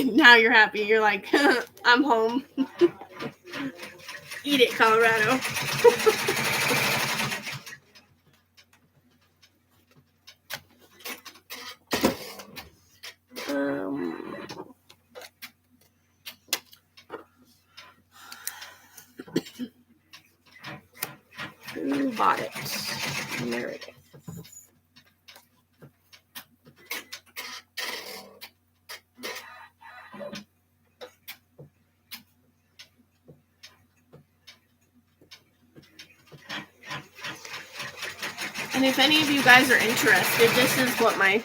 Now you're happy. You're like, I'm home. Eat it, Colorado. Who bought it? Meredith. And if any of you guys are interested, this is what my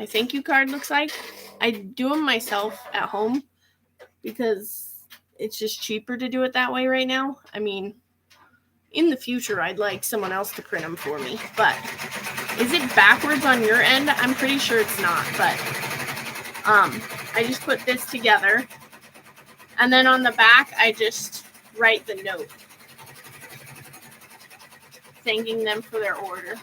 thank you card looks like. I do them myself at home because it's just cheaper to do it that way right now. I mean, in the future, I'd like someone else to print them for me. But is it backwards on your end? I'm pretty sure it's not. But I just put this together. And then on the back, I just write the note thanking them for their order.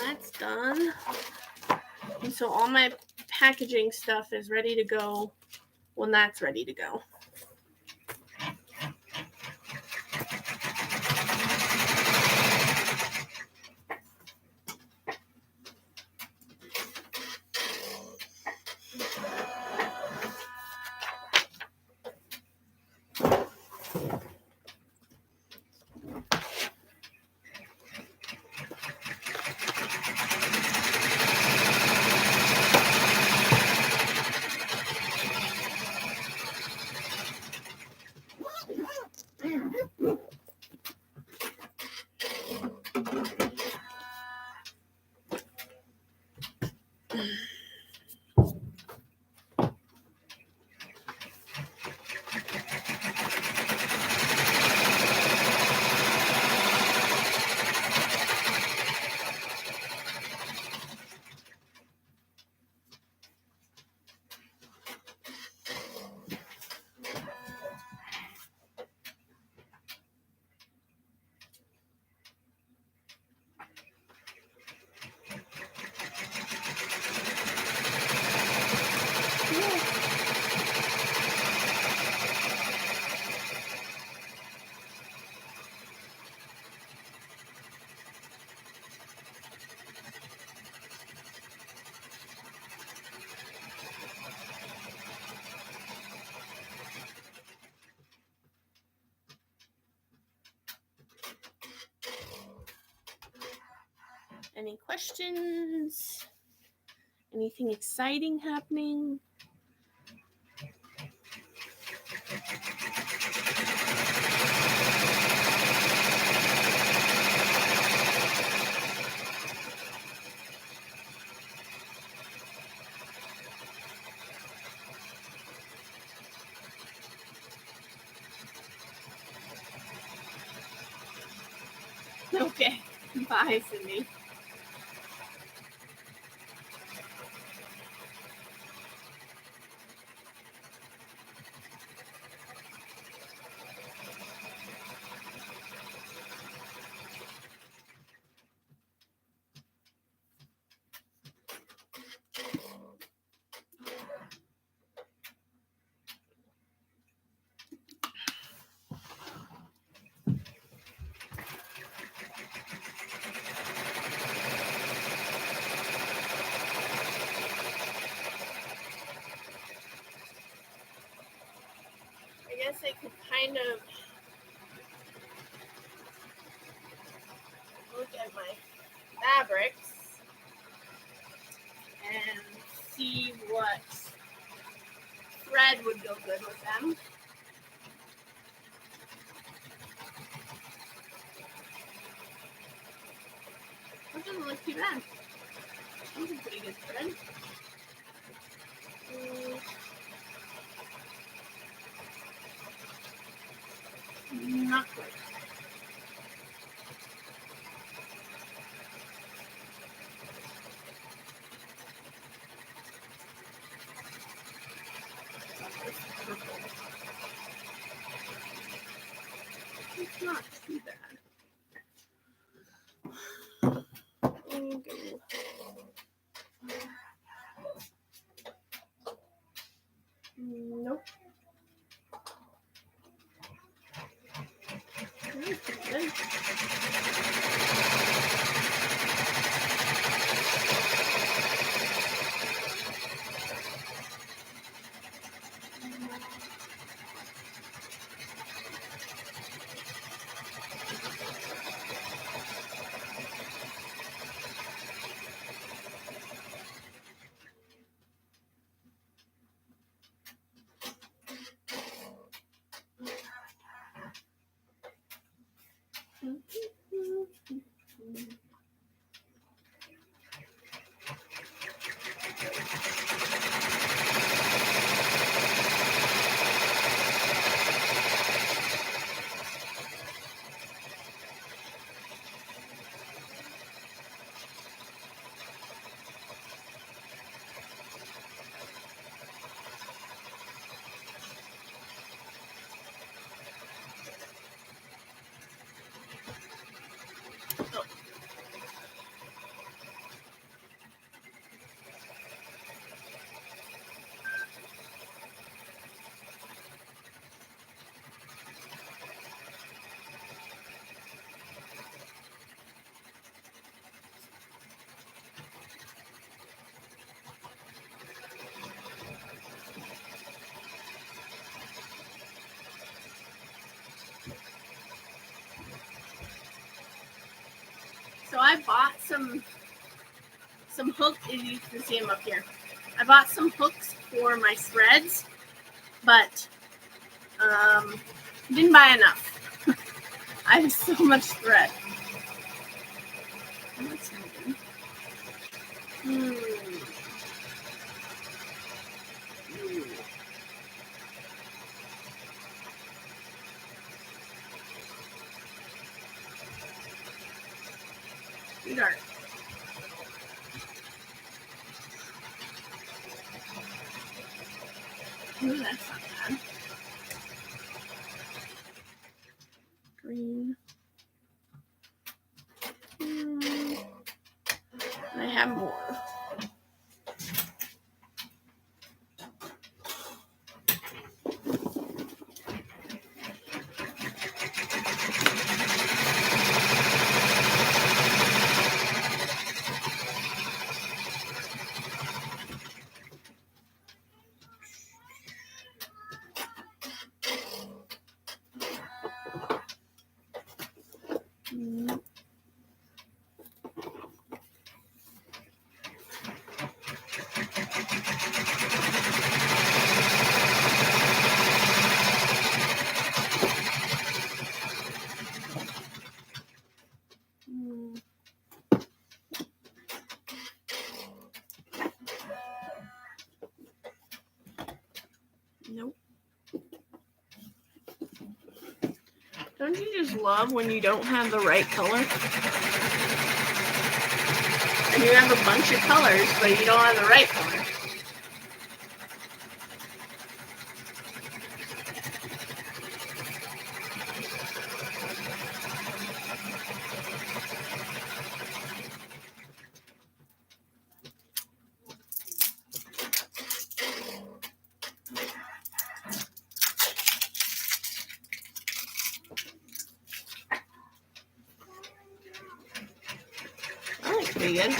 that's done. And so all my packaging stuff is ready to go when that's ready to go. Any questions? Anything exciting happening? Okay. Bye, Cindy. I guess I could kind of look at my fabrics and see what thread would go good with them. That doesn't look too bad. That's a pretty good thread. Not quite. It's not too bad. I bought some hooks. You can see them up here. I bought some hooks for my threads, but didn't buy enough. I have so much thread. What's happening? Too dark. Ooh, that's not bad. Green. I have more. Nope. Don't you just love when you don't have the right color? And you have a bunch of colors, but you don't have the right color. That looks pretty good.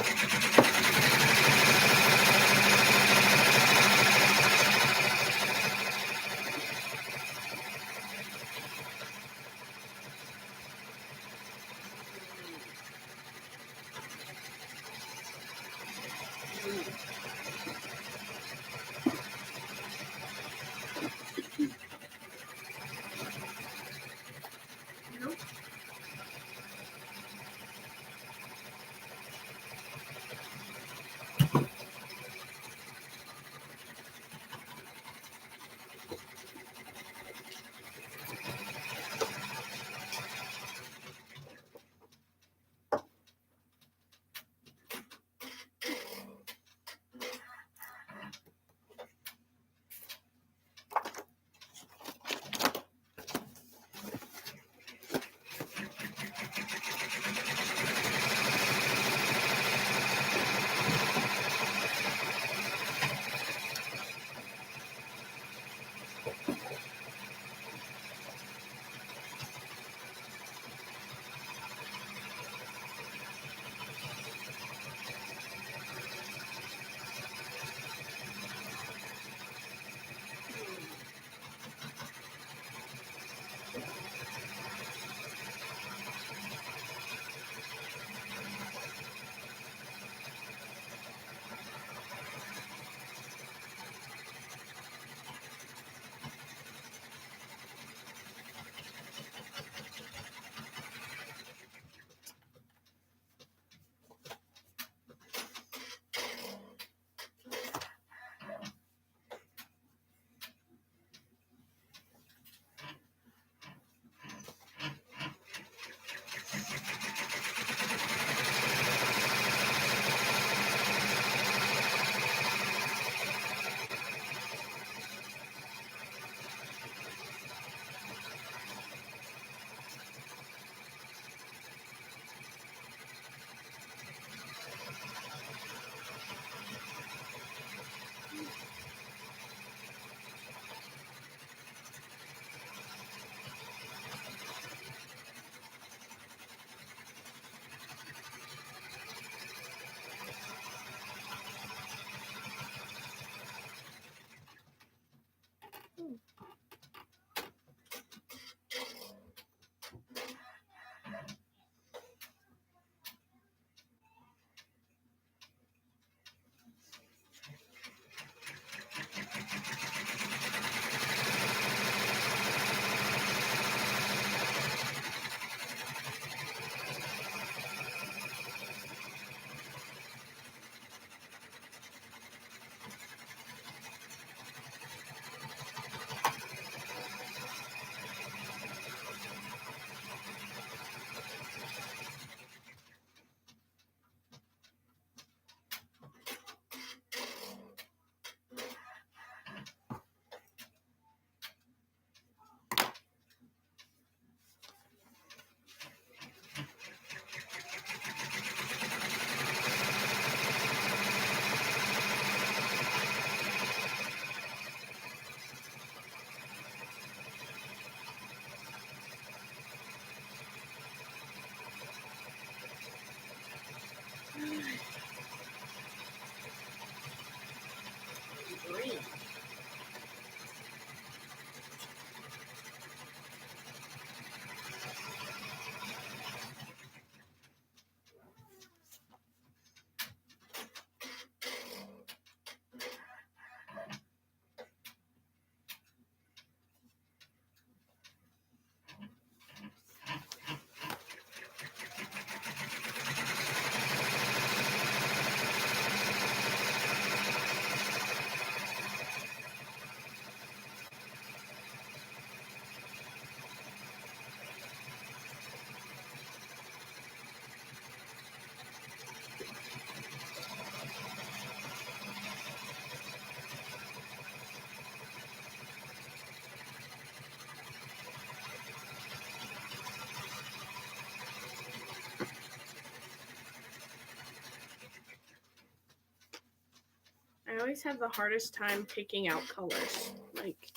always have the hardest time picking out colors. Like,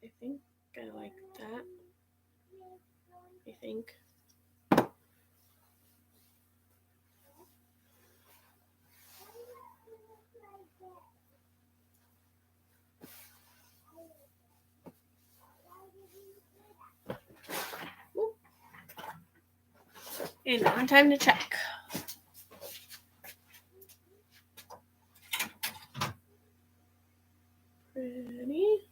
I think I like that. I think. Ooh. And now time to check. Pretty.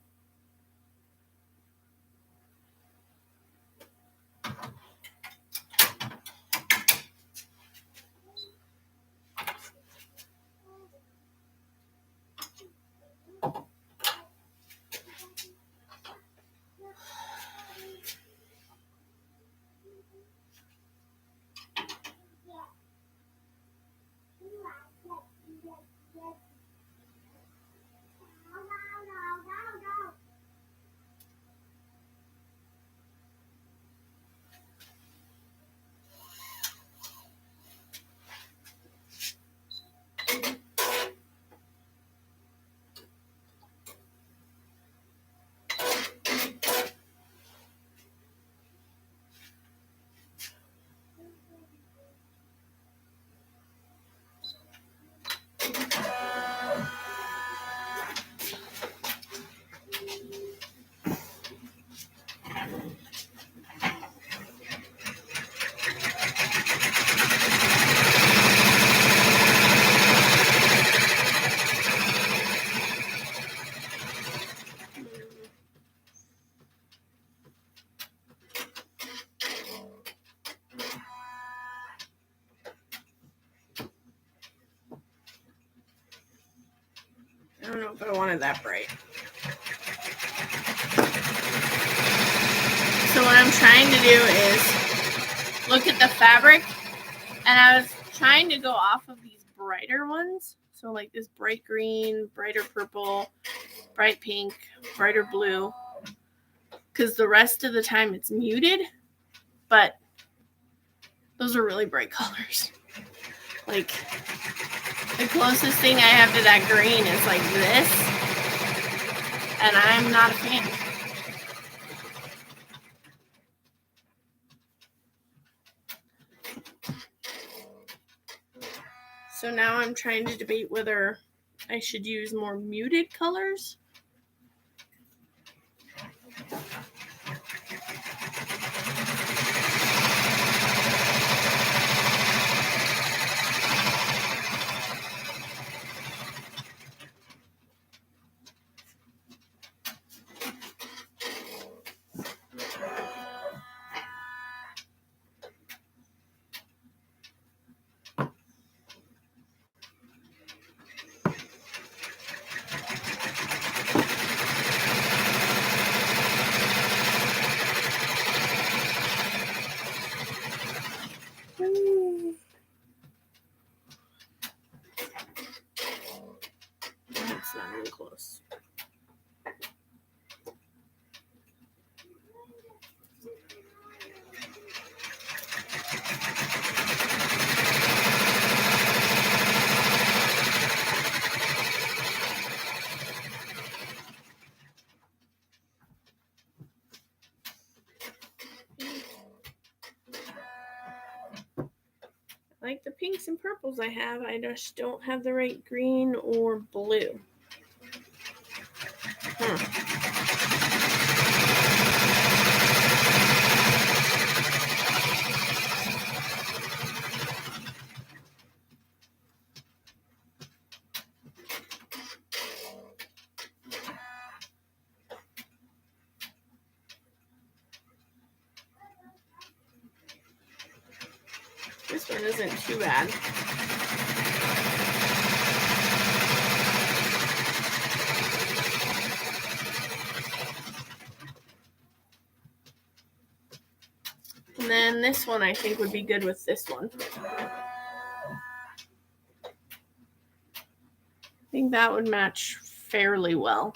I don't know if I wanted that bright. So what I'm trying to do is look at the fabric, and I was trying to go off of these brighter ones. So like this bright green, brighter purple, bright pink, brighter blue, because the rest of the time it's muted, but those are really bright colors. Like, the closest thing I have to that green is like this, and I'm not a fan. So now I'm trying to debate whether I should use more muted colors. That's not even close. Like the pinks and purples I have, I just don't have the right green or blue. This one isn't too bad. And then this one I think would be good with this one. I think that would match fairly well.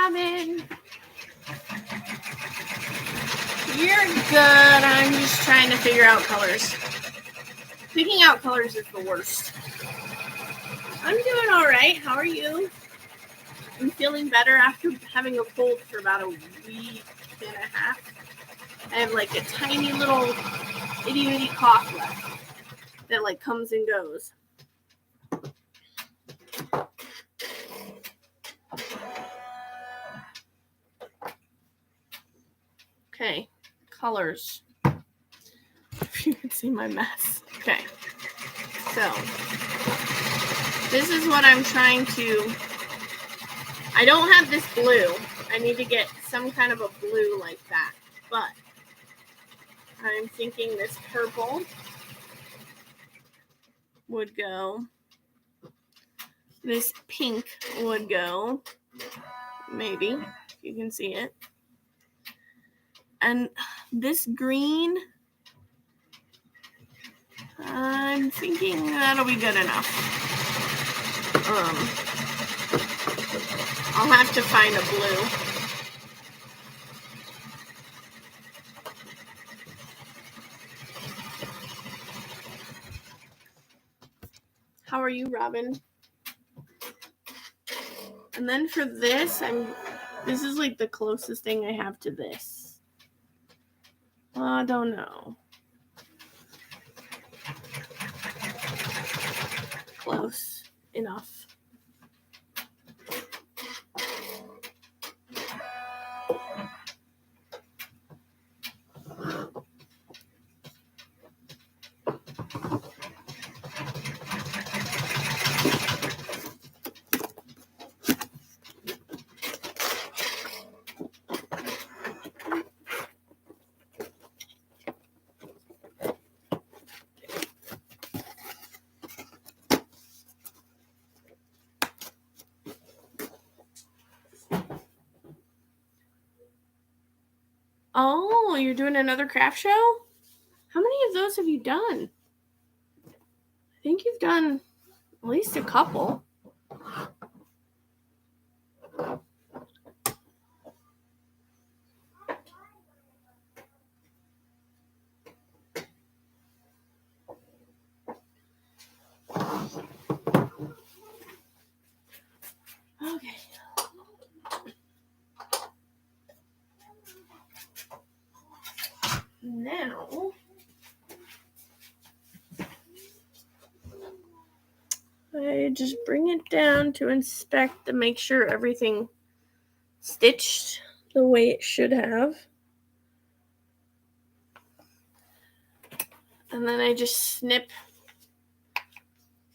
Robin. You're good. I'm just trying to figure out colors. Picking out colors is the worst. I'm doing all right. How are you? I'm feeling better after having a cold for about a week and a half. I have like a tiny little itty-bitty cough left that like comes and goes. Okay, colors. If you can see my mess. Okay, so this is what I'm trying to. I don't have this blue. I need to get some kind of a blue like that, but I'm thinking this purple would go. This pink would go. Maybe, if you can see it. And this green, I'm thinking that'll be good enough. I'll have to find a blue. How are you, Robin? And then for this, this is like the closest thing I have to this. I don't know. close enough. Oh, you're doing another craft show? How many of those have you done? I think you've done at least a couple. Okay. Now, I just bring it down to inspect to make sure everything stitched the way it should have. And then I just snip.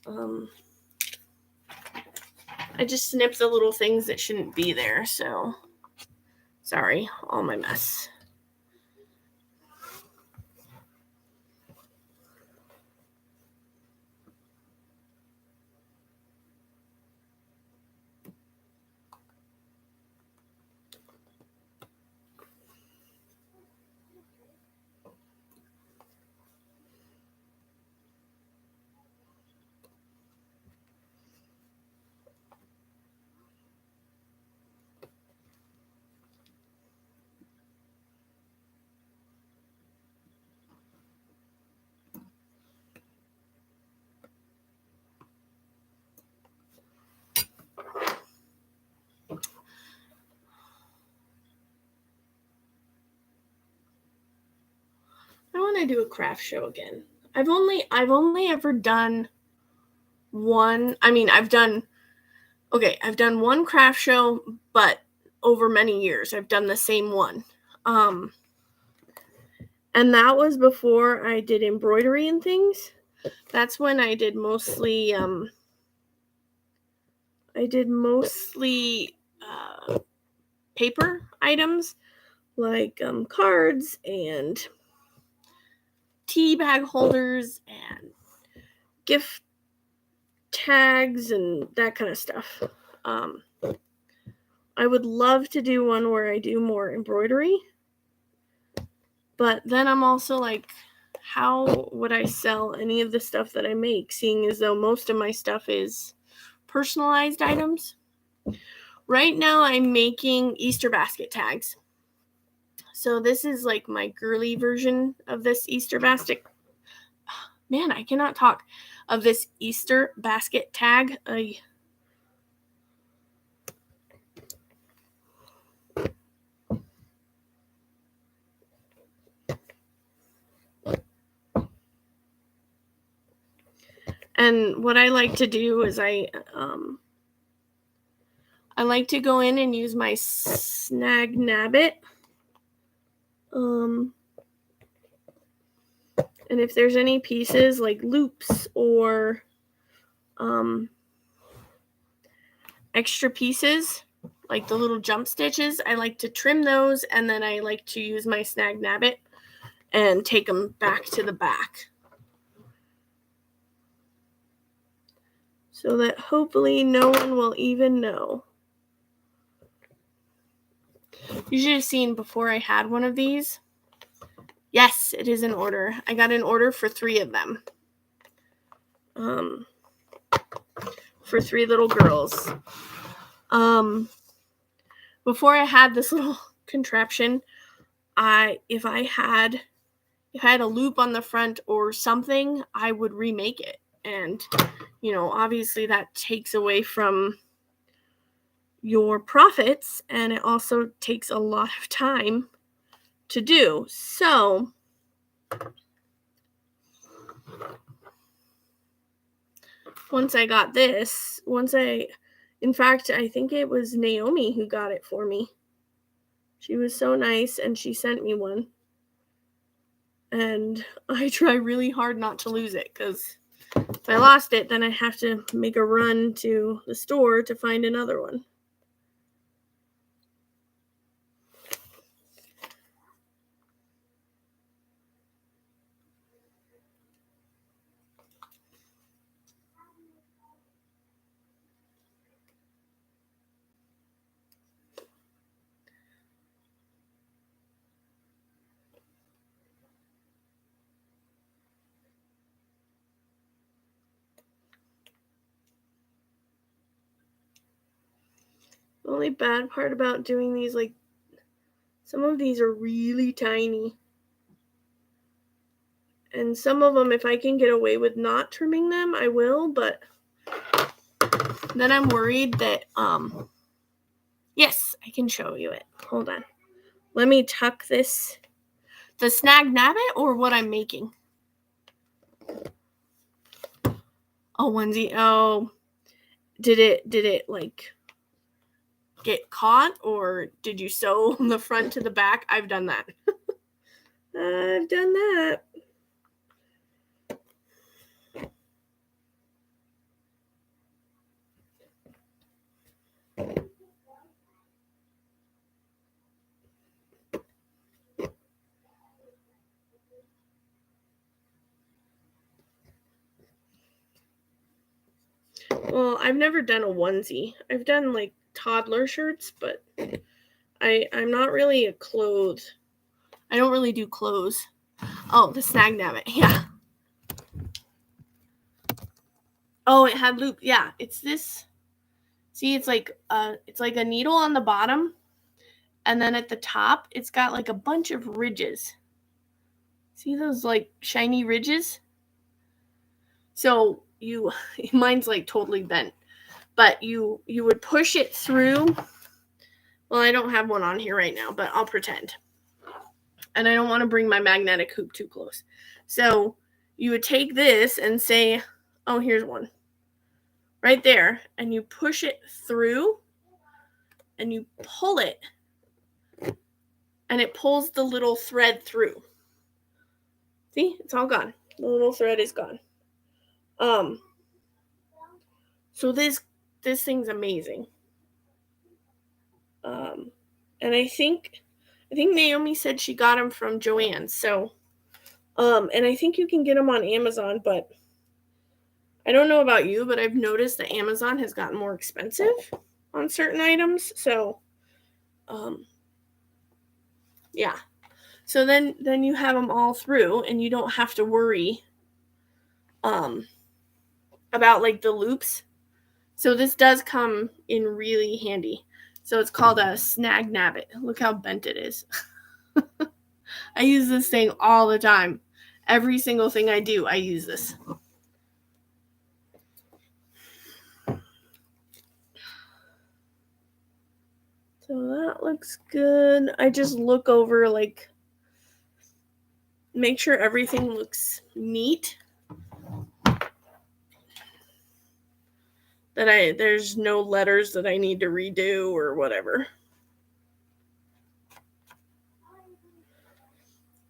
I just snip the little things that shouldn't be there. So, sorry, all my mess. I want to do a craft show again. I've only ever done one. I mean, I've done one craft show, but over many years, I've done the same one. And that was before I did embroidery and things. That's when I did mostly paper items like cards and tea bag holders and gift tags and that kind of stuff. I would love to do one where I do more embroidery, but then I'm also like, how would I sell any of the stuff that I make, seeing as though most of my stuff is personalized items? Right now I'm making Easter basket tags. So this is like my girly version of this Easter basket. Man, I cannot talk. Of this Easter basket tag. And what I like to do is I like to go in and use my Snag Nabbit. And if there's any pieces like loops or extra pieces, like the little jump stitches, I like to trim those, and then I like to use my Snag Nabbit and take them back to the back. So that hopefully no one will even know. You should have seen before I had one of these. Yes, it is in order. I got an order for 3 of them. For 3 little girls. Before I had this little contraption, if I had a loop on the front or something, I would remake it. And, obviously that takes away from your profits, and it also takes a lot of time to do. So once I got this, in fact, I think it was Naomi who got it for me. She was so nice and she sent me one. And I try really hard not to lose it, because if I lost it, then I have to make a run to the store to find another one. The only bad part about doing these, like, some of these are really tiny. And some of them, if I can get away with not trimming them, I will, but then I'm worried that, yes, I can show you it. Hold on. Let me tuck this. The Snag Nabbit or what I'm making? Oh, onesie. Oh, did it like get caught, or did you sew the front to the back? I've done that. I've done that. Well, I've never done a onesie. I've done like toddler shirts, but I'm not really a clothes. I don't really do clothes. Oh, the Snag Nabbit. Yeah. Oh, it had loop. Yeah, it's this. See, it's like a needle on the bottom, and then at the top, it's got like a bunch of ridges. See those like shiny ridges? So mine's like totally bent, but you would push it through. Well, I don't have one on here right now, but I'll pretend. And I don't want to bring my magnetic hoop too close. So you would take this and say, oh, here's one right there, and you push it through and you pull it, and it pulls the little thread through. See, it's all gone. The little thread is gone. So this thing's amazing. And I think Naomi said she got them from Joann's. So, and I think you can get them on Amazon, but I don't know about you, but I've noticed that Amazon has gotten more expensive on certain items. So, yeah. So then you have them all through, and you don't have to worry about like the loops. So this does come in really handy. So it's called a Snag Nabbit. Look how bent it is. I use this thing all the time. Every single thing I do, I use this. So that looks good. I just look over, like, make sure everything looks neat. That there's no letters that I need to redo or whatever.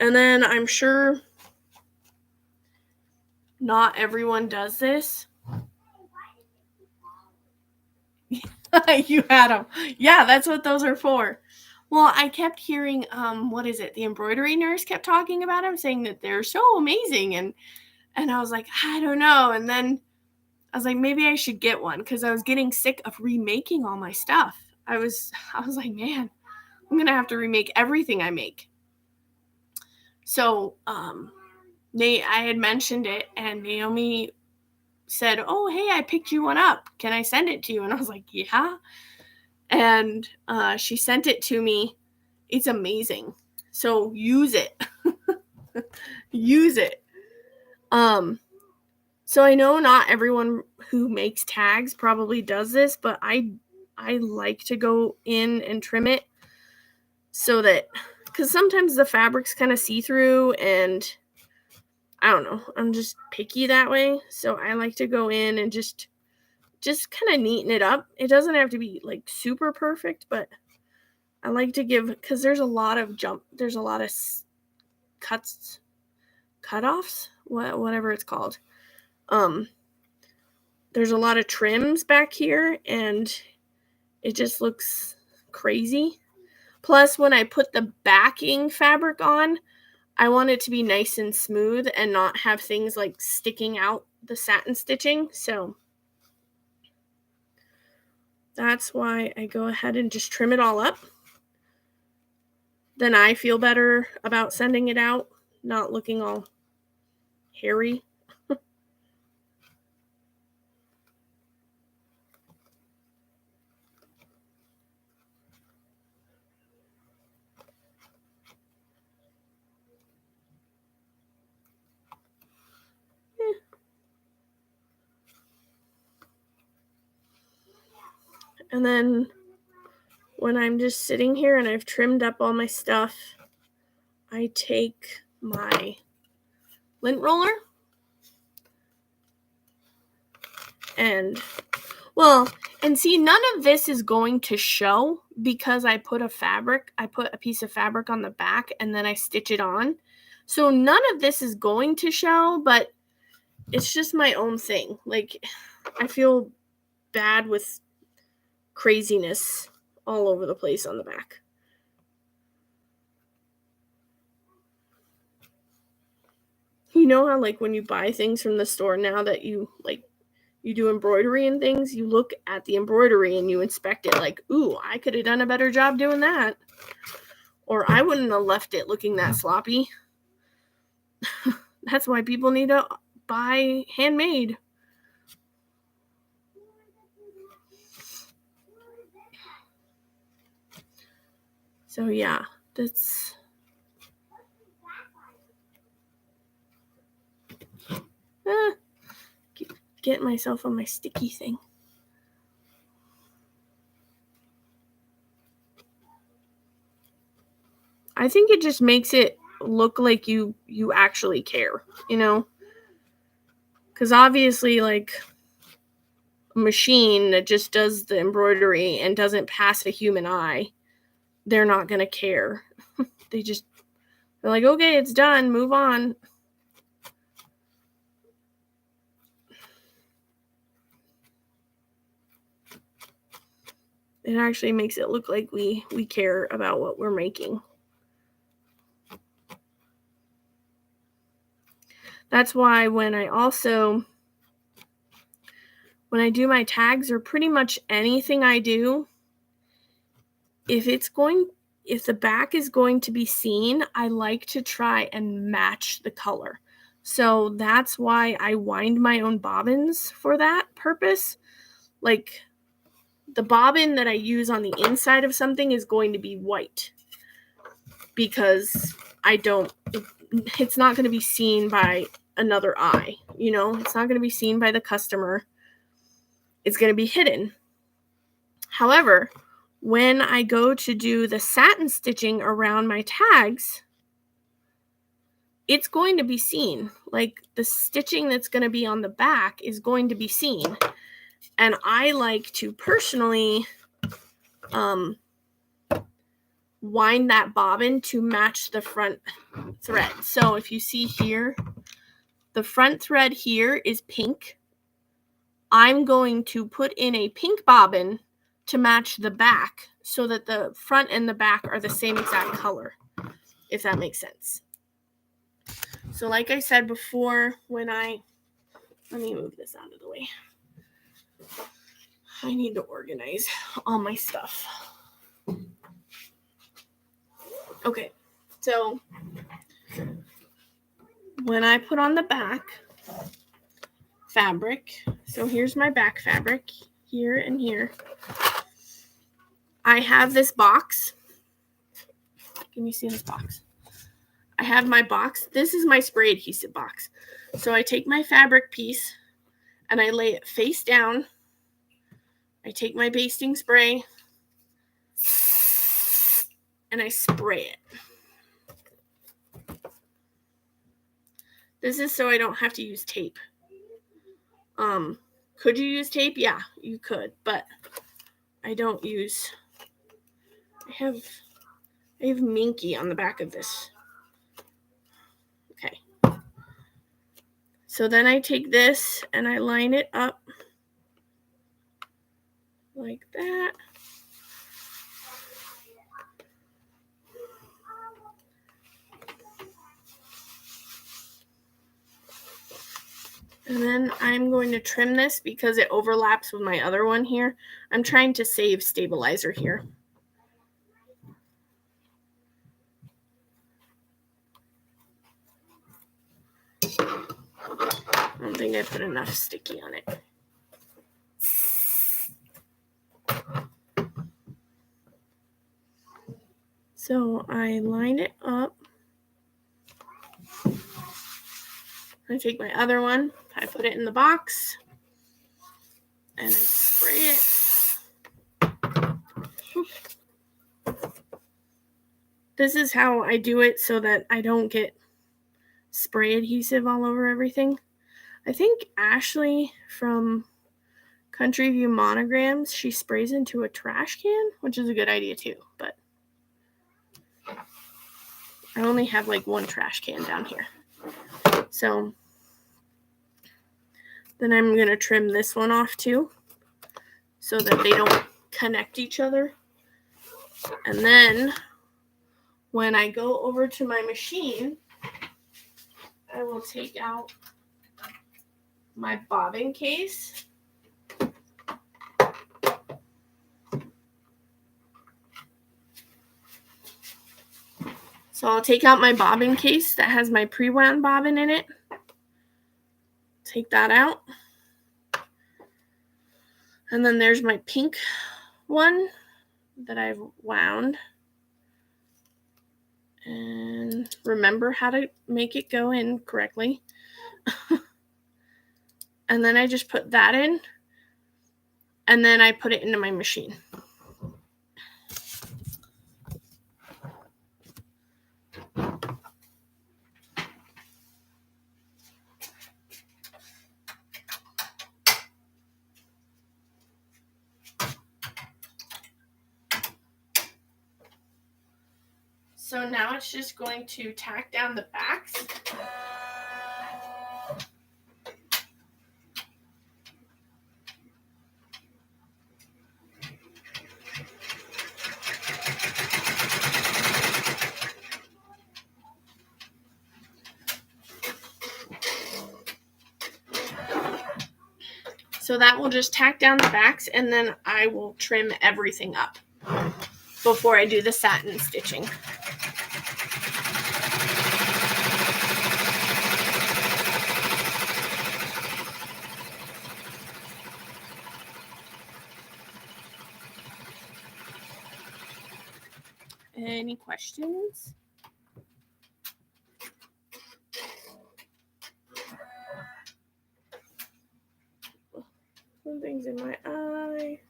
And then I'm sure not everyone does this. You had them. Yeah, that's what those are for. Well, I kept hearing, what is it? The embroidery nurse kept talking about them, saying that they're so amazing. And I was like, I don't know. And then I was like, maybe I should get one, because I was getting sick of remaking all my stuff. I was like, man, I'm going to have to remake everything I make. So, I had mentioned it, and Naomi said, oh, hey, I picked you one up. Can I send it to you? And I was like, yeah. And she sent it to me. It's amazing. So use it. Use it. So I know not everyone who makes tags probably does this, but I like to go in and trim it so that, because sometimes the fabric's kind of see-through, and I don't know. I'm just picky that way. So I like to go in and just kind of neaten it up. It doesn't have to be like super perfect, but I like to give, because there's a lot of cutoffs, whatever it's called. There's a lot of trims back here, and it just looks crazy. Plus, when I put the backing fabric on, I want it to be nice and smooth and not have things like sticking out the satin stitching. So that's why I go ahead and just trim it all up. Then I feel better about sending it out, not looking all hairy. And then when I'm just sitting here and I've trimmed up all my stuff, I take my lint roller and see, none of this is going to show because I put a piece of fabric on the back and then I stitch it on. So none of this is going to show, but it's just my own thing. Like, I feel bad with craziness all over the place on the back. You know how, like, when you buy things from the store now that you do embroidery and things, you look at the embroidery and you inspect it like, ooh, I could have done a better job doing that. Or I wouldn't have left it looking that sloppy. That's why people need to buy handmade. So yeah, that's get myself on my sticky thing. I think it just makes it look like you actually care, you know? Because obviously, like, a machine that just does the embroidery and doesn't pass a human eye, they're not going to care. They're like, okay, it's done, move on. It actually makes it look like we care about what we're making. That's why when I do my tags, or pretty much anything I do, if the back is going to be seen, I like to try and match the color. So that's why I wind my own bobbins for that purpose. Like, the bobbin that I use on the inside of something is going to be white because it's not going to be seen by another eye, you know? It's not going to be seen by the customer. It's going to be hidden. However, when I go to do the satin stitching around my tags, it's going to be seen. Like, the stitching that's going to be on the back is going to be seen. And I like to personally wind that bobbin to match the front thread. So if you see here, the front thread here is pink. I'm going to put in a pink bobbin to match the back so that the front and the back are the same exact color, if that makes sense. So like I said before, let me move this out of the way. I need to organize all my stuff. Okay, so when I put on the back fabric, so here's my back fabric, here and here. I have this box. Can you see this box? I have my box. This is my spray adhesive box. So I take my fabric piece and I lay it face down. I take my basting spray and I spray it. This is so I don't have to use tape. Could you use tape? Yeah, you could, but I don't use. I have Minky on the back of this. Okay. So then I take this and I line it up like that. And then I'm going to trim this because it overlaps with my other one here. I'm trying to save stabilizer here. I don't think I put enough sticky on it. So I line it up. I take my other one, I put it in the box, and I spray it. This is how I do it so that I don't get spray adhesive all over everything. I think Ashley from Country View Monograms, she sprays into a trash can, which is a good idea too, but I only have like one trash can down here. So then I'm going to trim this one off too so that they don't connect each other. And then when I go over to my machine, I will take out my bobbin case. So I'll take out my bobbin case that has my pre-wound bobbin in it. Take that out. And then there's my pink one that I've wound. And remember how to make it go in correctly. And then I just put that in. And then I put it into my machine. So now it's just going to tack down the backs. So that will just tack down the backs, and then I will trim everything up before I do the satin stitching. Any questions? Something's in my eye.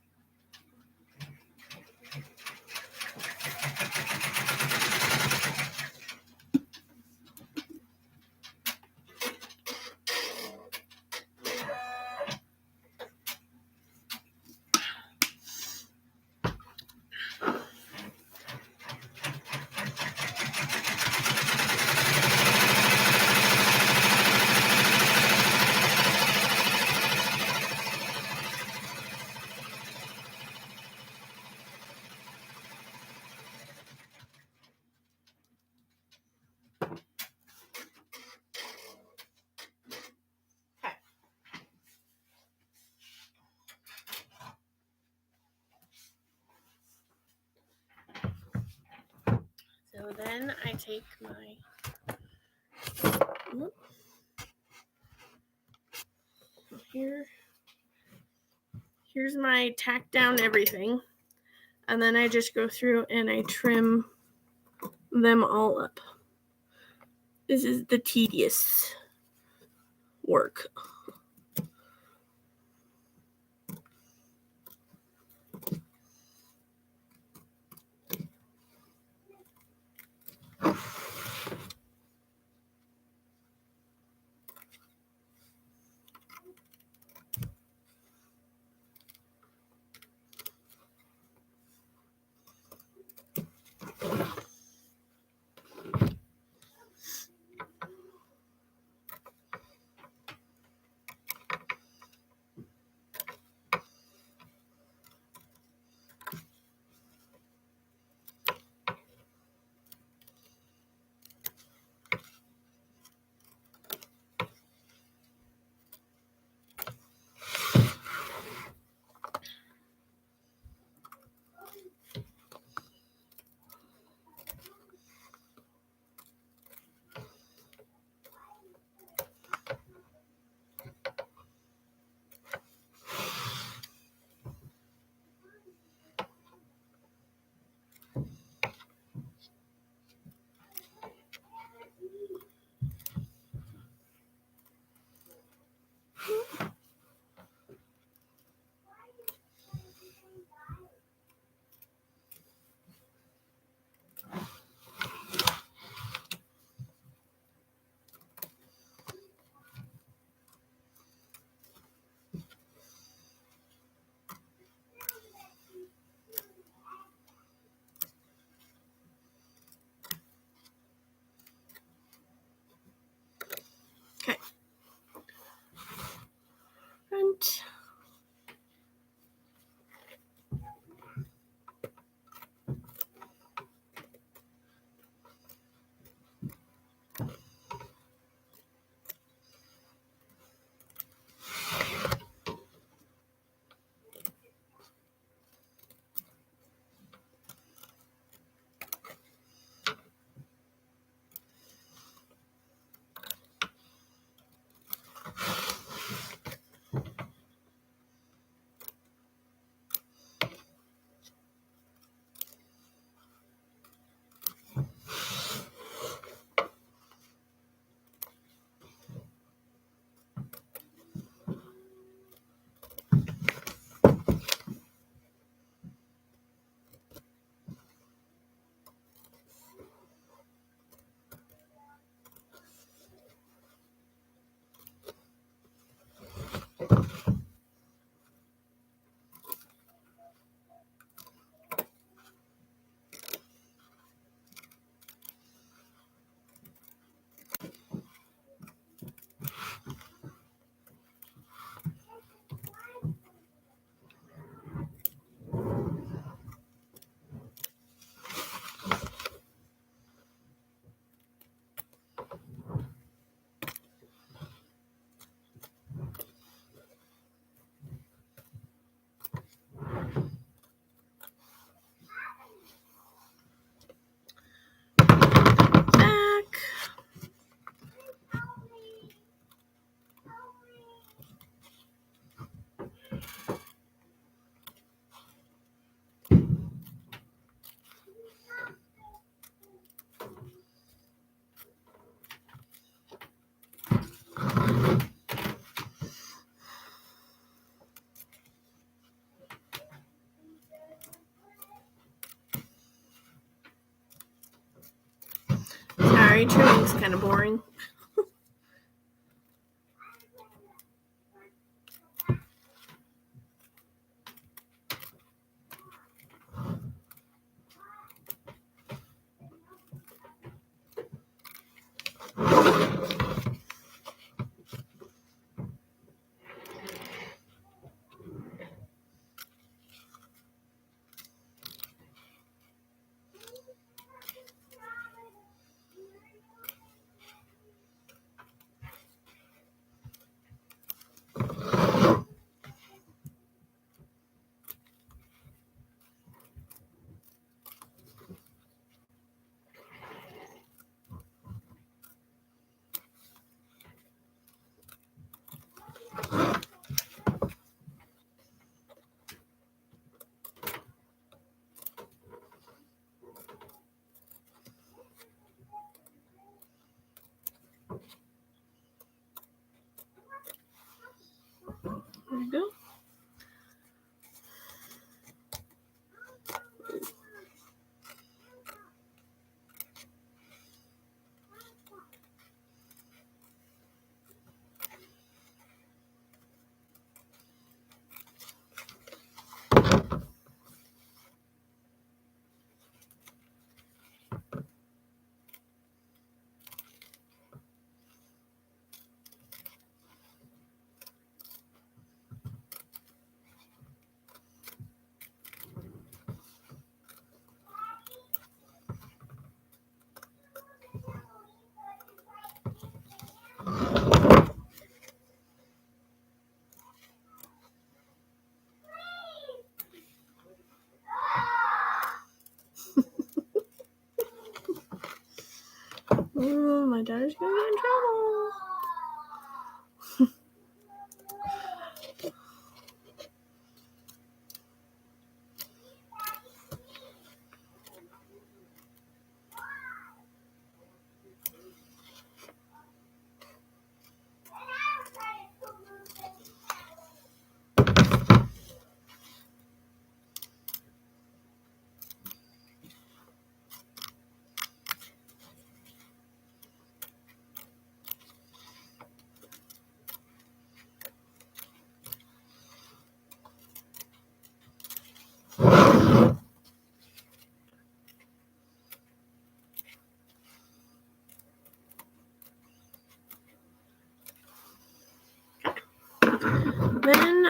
So then I take my here's my tack down everything, and then I just go through and I trim them all up. This is the tedious work. Sorry, trimming's kind of boring. There we go. Oh, my daughter's gonna get in trouble. Then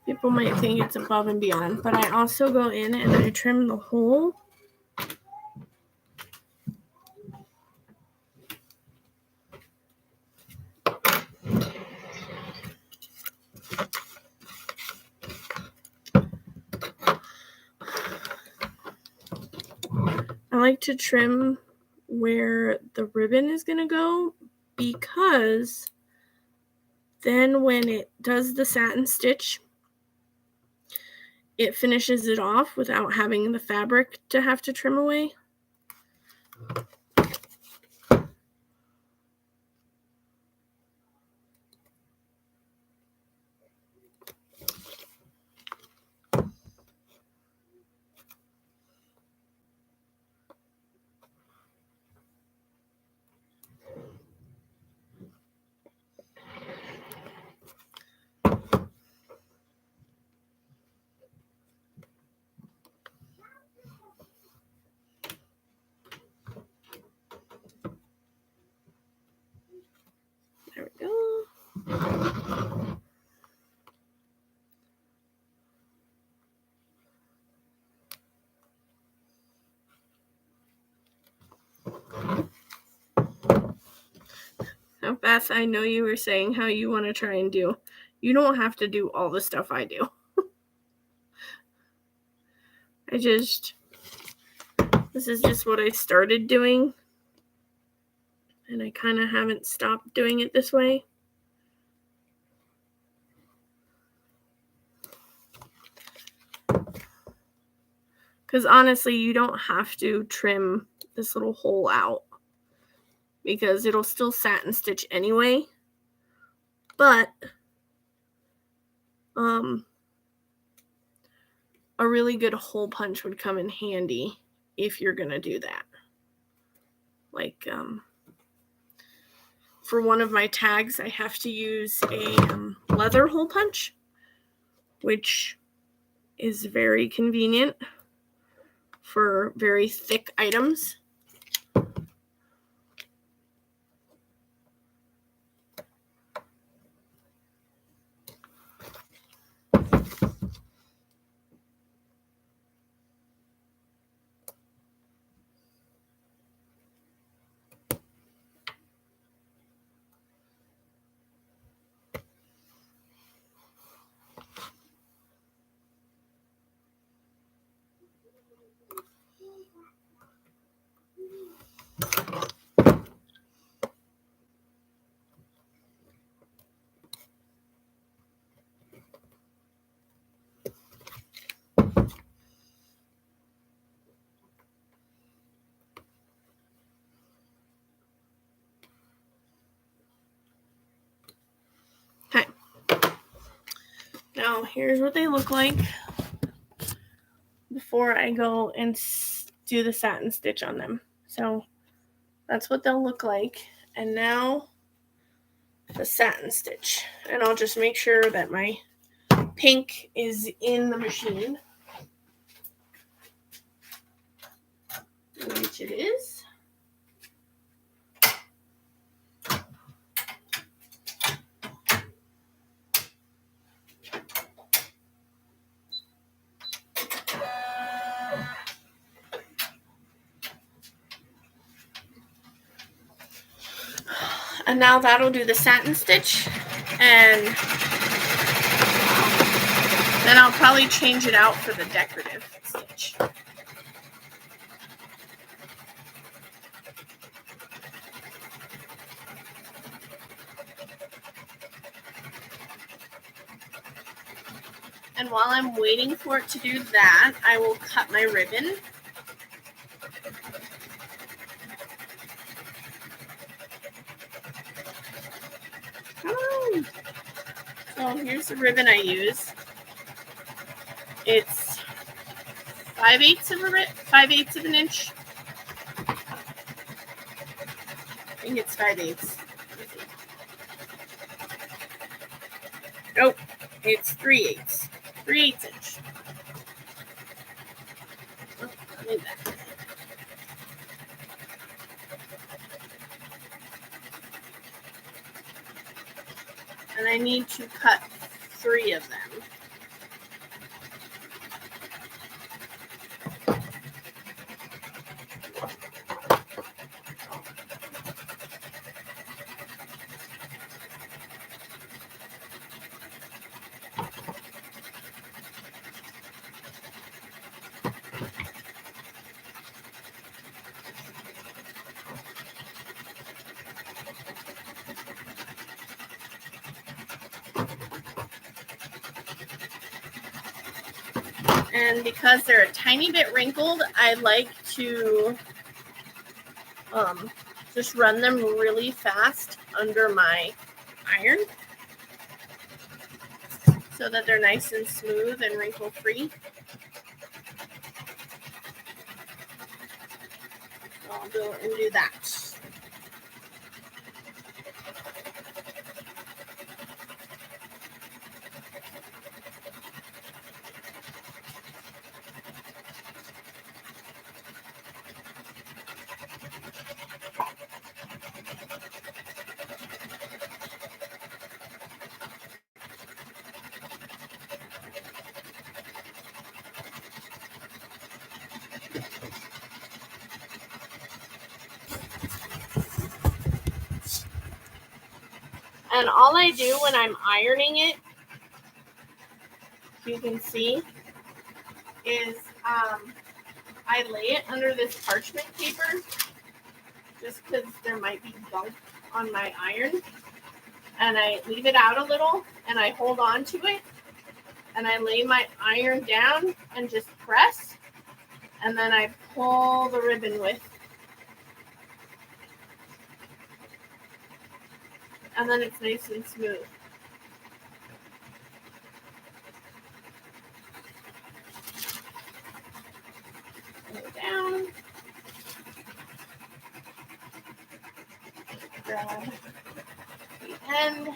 people might think it's above and beyond, but I also go in and I trim the hole. I like to trim where the ribbon is going to go, because then when it does the satin stitch, it finishes it off without having the fabric to have to trim away. There we go. Now, Beth, I know you were saying how you want to try and do. You don't have to do all the stuff I do. This is just what I started doing, and I kind of haven't stopped doing it this way. Because honestly, you don't have to trim this little hole out, because it'll still satin stitch anyway. But a really good hole punch would come in handy if you're going to do that. like for one of my tags, I have to use a leather hole punch, which is very convenient for very thick items. Okay. Now here's what they look like before I go and do the satin stitch on them. So that's what they'll look like. And now the satin stitch. And I'll just make sure that my pink is in the machine, which it is. And now that'll do the satin stitch, and then I'll probably change it out for the decorative stitch. And while I'm waiting for it to do that, I will cut my ribbon. So here's the ribbon I use. It's 5/8 of an inch. I think it's 5/8. Nope, it's 3/8. 3/8 inch. Oh, I made that. And I need to cut 3 of them. And because they're a tiny bit wrinkled, I like to just run them really fast under my iron so that they're nice and smooth and wrinkle free. So I'll go and do that. And all I do when I'm ironing it, you can see, is I lay it under this parchment paper just because there might be gunk on my iron. And I leave it out a little and I hold on to it and I lay my iron down and just press. And then I pull the ribbon with. And then it's nice and smooth. Pull it down. grab the end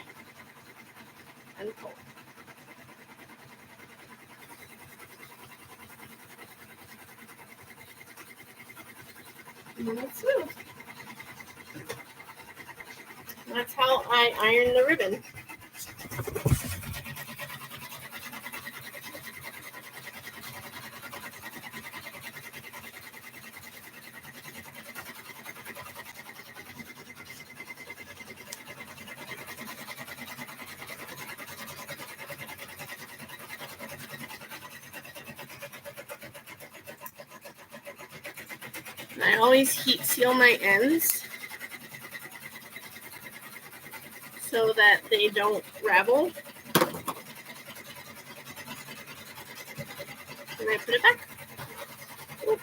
and pull. And then it's smooth. That's how I iron the ribbon. And I always heat seal my ends so that they don't ravel. And I put it back. Oop.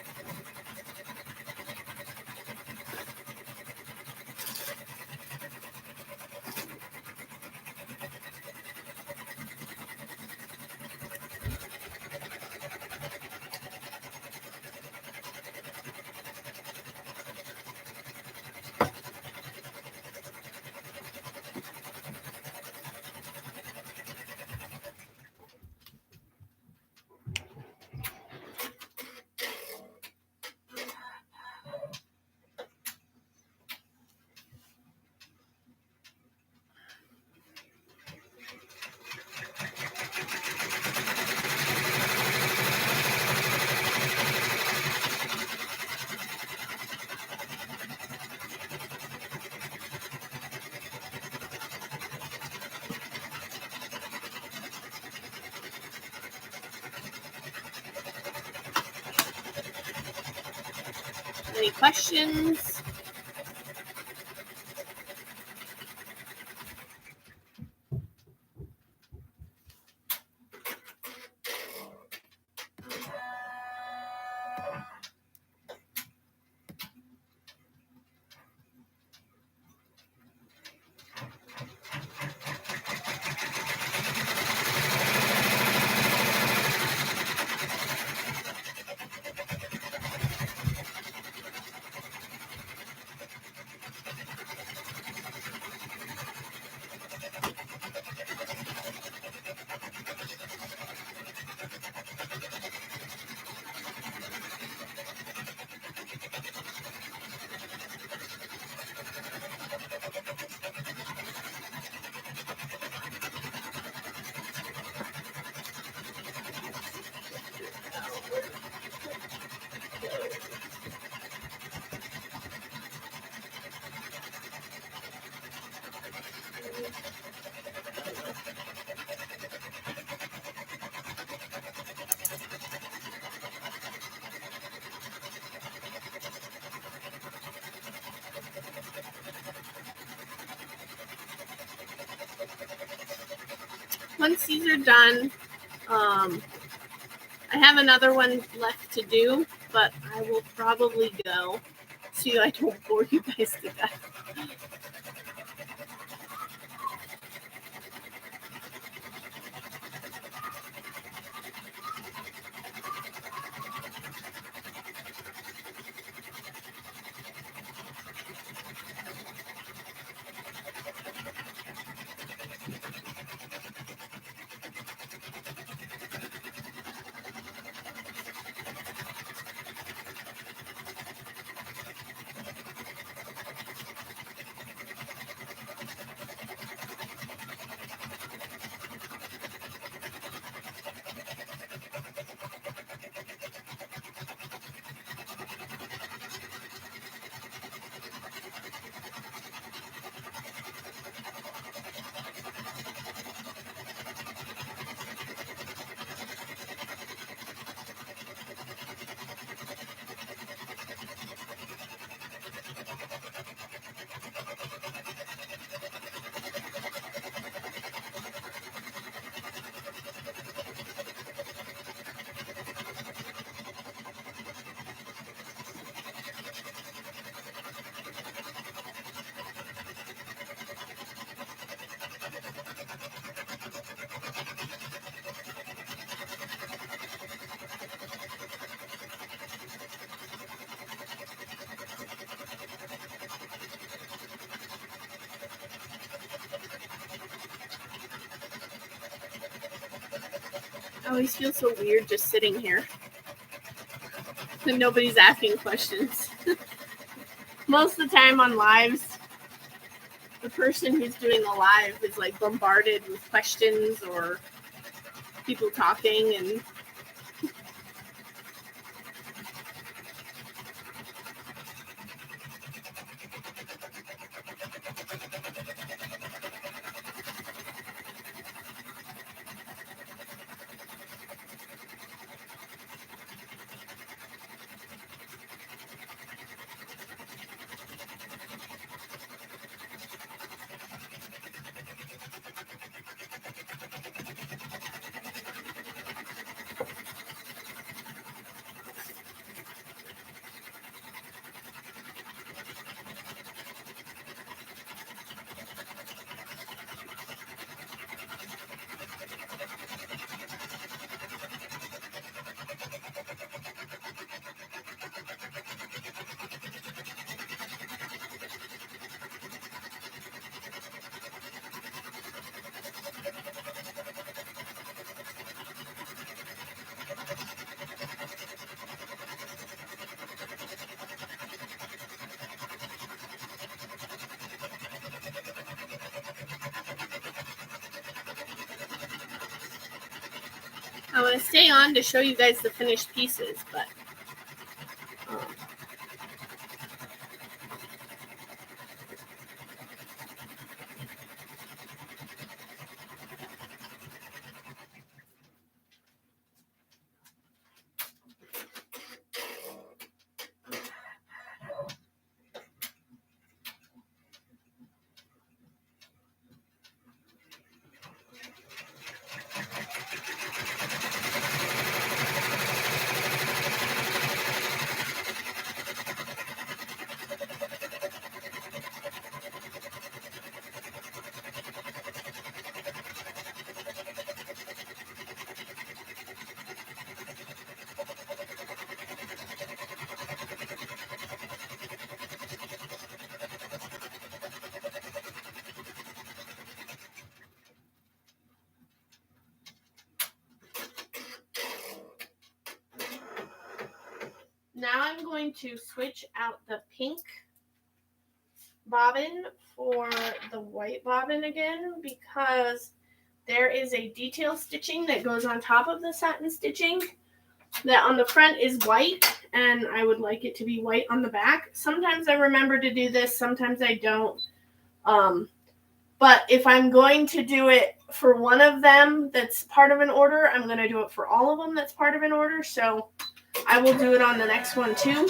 Any questions? Once these are done, I have another one left to do, but I will probably go so I don't bore you guys to death. always feel so weird just sitting here. And nobody's asking questions. Most of the time on lives, the person who's doing the live is like bombarded with questions or people talking, and I want to stay on to show you guys the finished pieces, but now I'm going to switch out the pink bobbin for the white bobbin again, because there is a detail stitching that goes on top of the satin stitching that on the front is white, and I would like it to be white on the back. Sometimes I remember to do this, sometimes I don't. But if I'm going to do it for one of them that's part of an order, I'm going to do it for all of them that's part of an order. So I will do it on the next one too.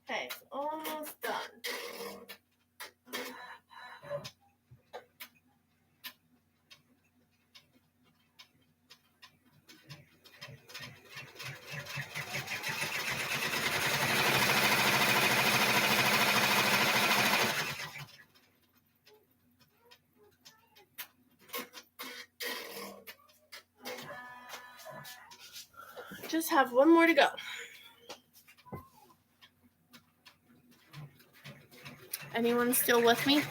Okay, it's almost done. Just have one more to go. Anyone still with me?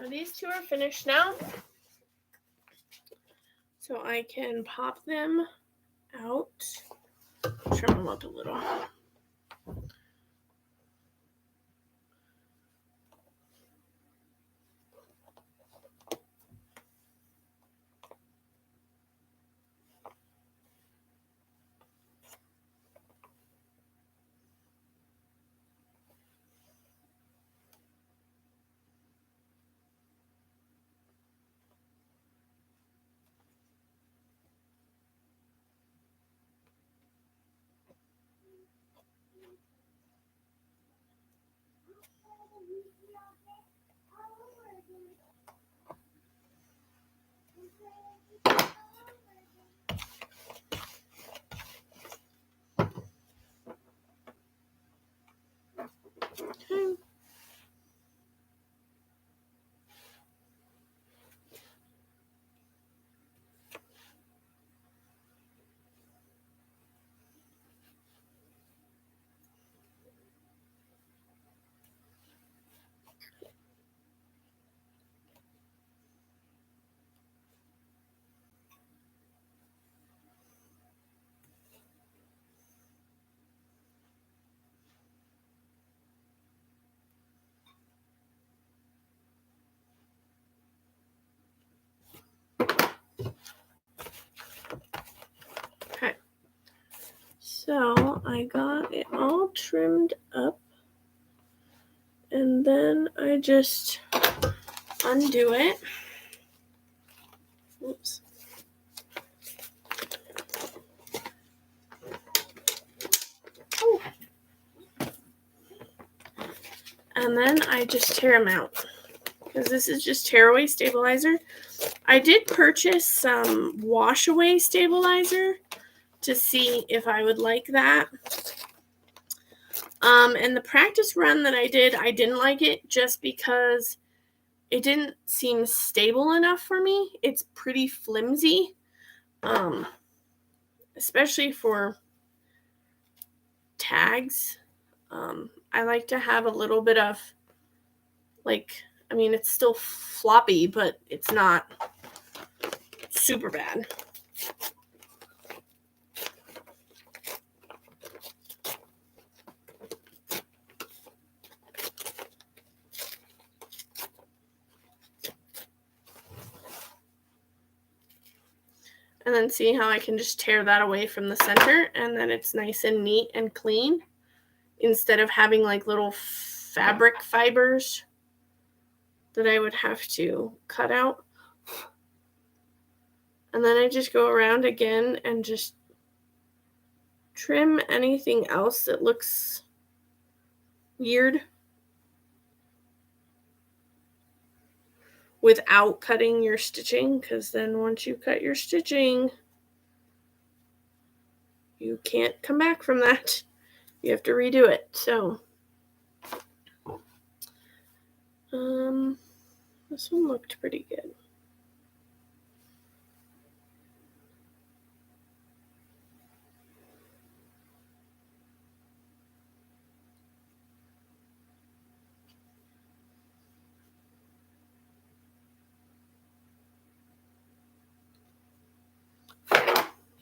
So these two are finished now. So I can pop them out, trim them up a little. Okay, so I got it all trimmed up, and then I just undo it. Oops. Oh. And then I just tear them out, because this is just tearaway stabilizer. I did purchase some wash away stabilizer to see if I would like that. And the practice run that I did, I didn't like it just because it didn't seem stable enough for me. It's pretty flimsy, especially for tags. I like to have a little bit of, it's still floppy, but it's not super bad. And then see how I can just tear that away from the center, and then it's nice and neat and clean instead of having like little fabric fibers that I would have to cut out. And then I just go around again and just trim anything else that looks weird without cutting your stitching, because then once you cut your stitching, you can't come back from that. You have to redo it. So this one looked pretty good.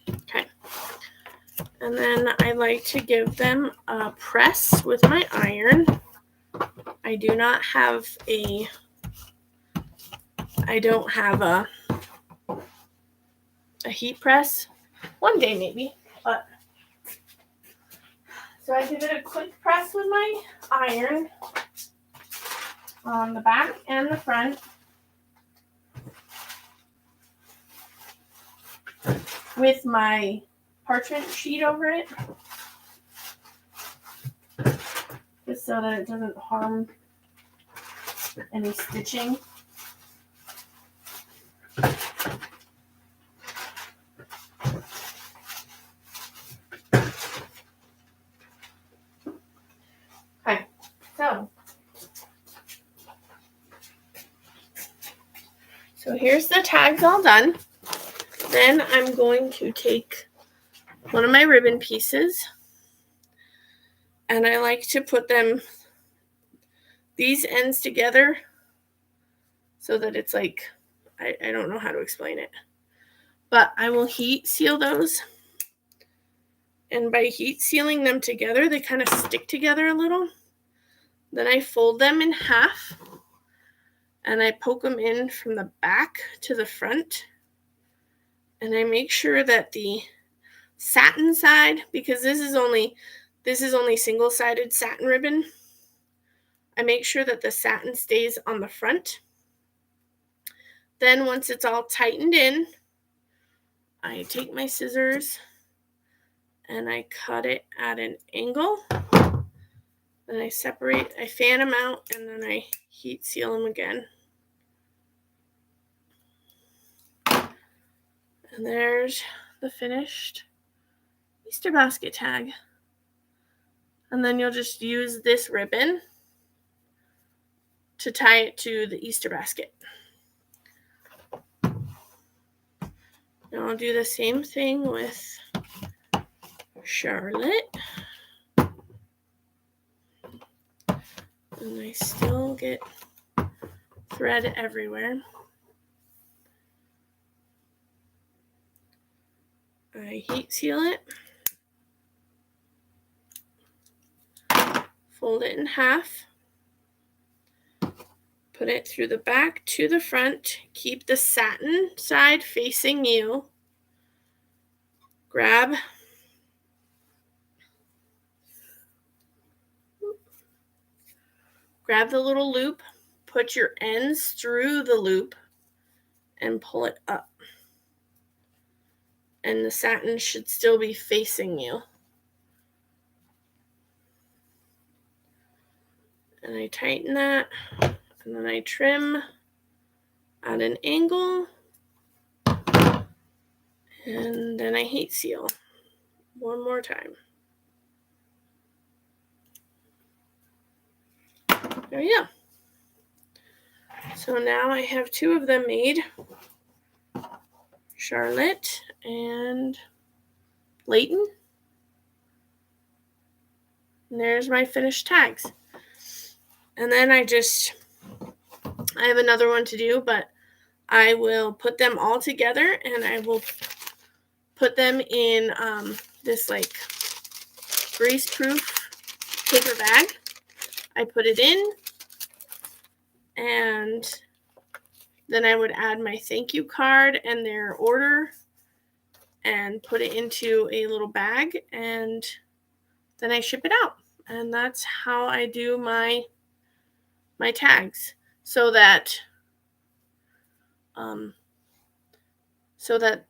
Okay. And then I like to give them a press with my iron. I don't have a heat press. One day maybe, but so I give it a quick press with my iron on the back and the front. With my parchment sheet over it, just so that it doesn't harm any stitching. Okay, so here's the tags all done. Then I'm going to take one of my ribbon pieces, and I like to put these ends together so that it's like, I don't know how to explain it. But I will heat seal those. And by heat sealing them together, they kind of stick together a little. Then I fold them in half and I poke them in from the back to the front. And I make sure that the satin side, because this is only single-sided satin ribbon, I make sure that the satin stays on the front. Then once it's all tightened in, I take my scissors and I cut it at an angle. Then I fan them out, and then I heat seal them again. And there's the finished Easter basket tag. And then you'll just use this ribbon to tie it to the Easter basket. Now I'll do the same thing with Charlotte. And I still get thread everywhere. I heat seal it. Fold it in half. Put it through the back to the front. Keep the satin side facing you. Grab the little loop, put your ends through the loop, and pull it up. And the satin should still be facing you. And I tighten that, and then I trim at an angle, and then I heat seal one more time. There you go. So now I have two of them made, Charlotte and Layton. And there's my finished tags. And then I have another one to do, but I will put them all together and I will put them in this like grease-proof paper bag. I put it in, and then I would add my thank you card and their order and put it into a little bag, and then I ship it out. And that's how I do my tags, so that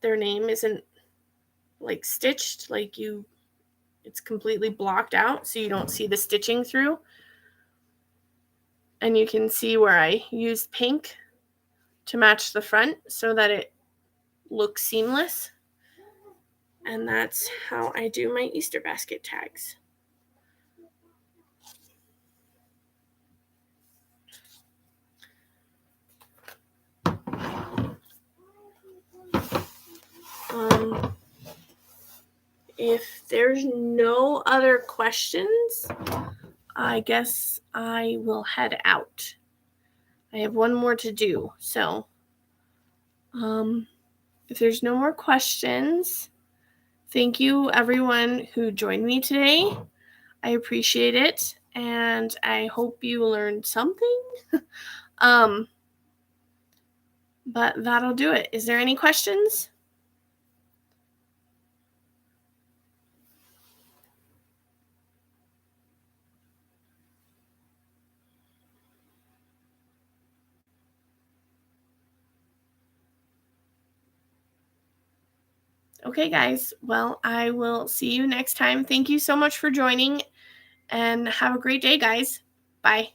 their name isn't like stitched, it's completely blocked out so you don't see the stitching through. And you can see where I used pink to match the front so that it looks seamless. And that's how I do my Easter basket tags. If there's no other questions, I guess I will head out. I have one more to do. So, if there's no more questions, thank you everyone who joined me today. I appreciate it, and I hope you learned something. But that'll do it. Is there any questions? Okay, guys. Well, I will see you next time. Thank you so much for joining, and have a great day, guys. Bye.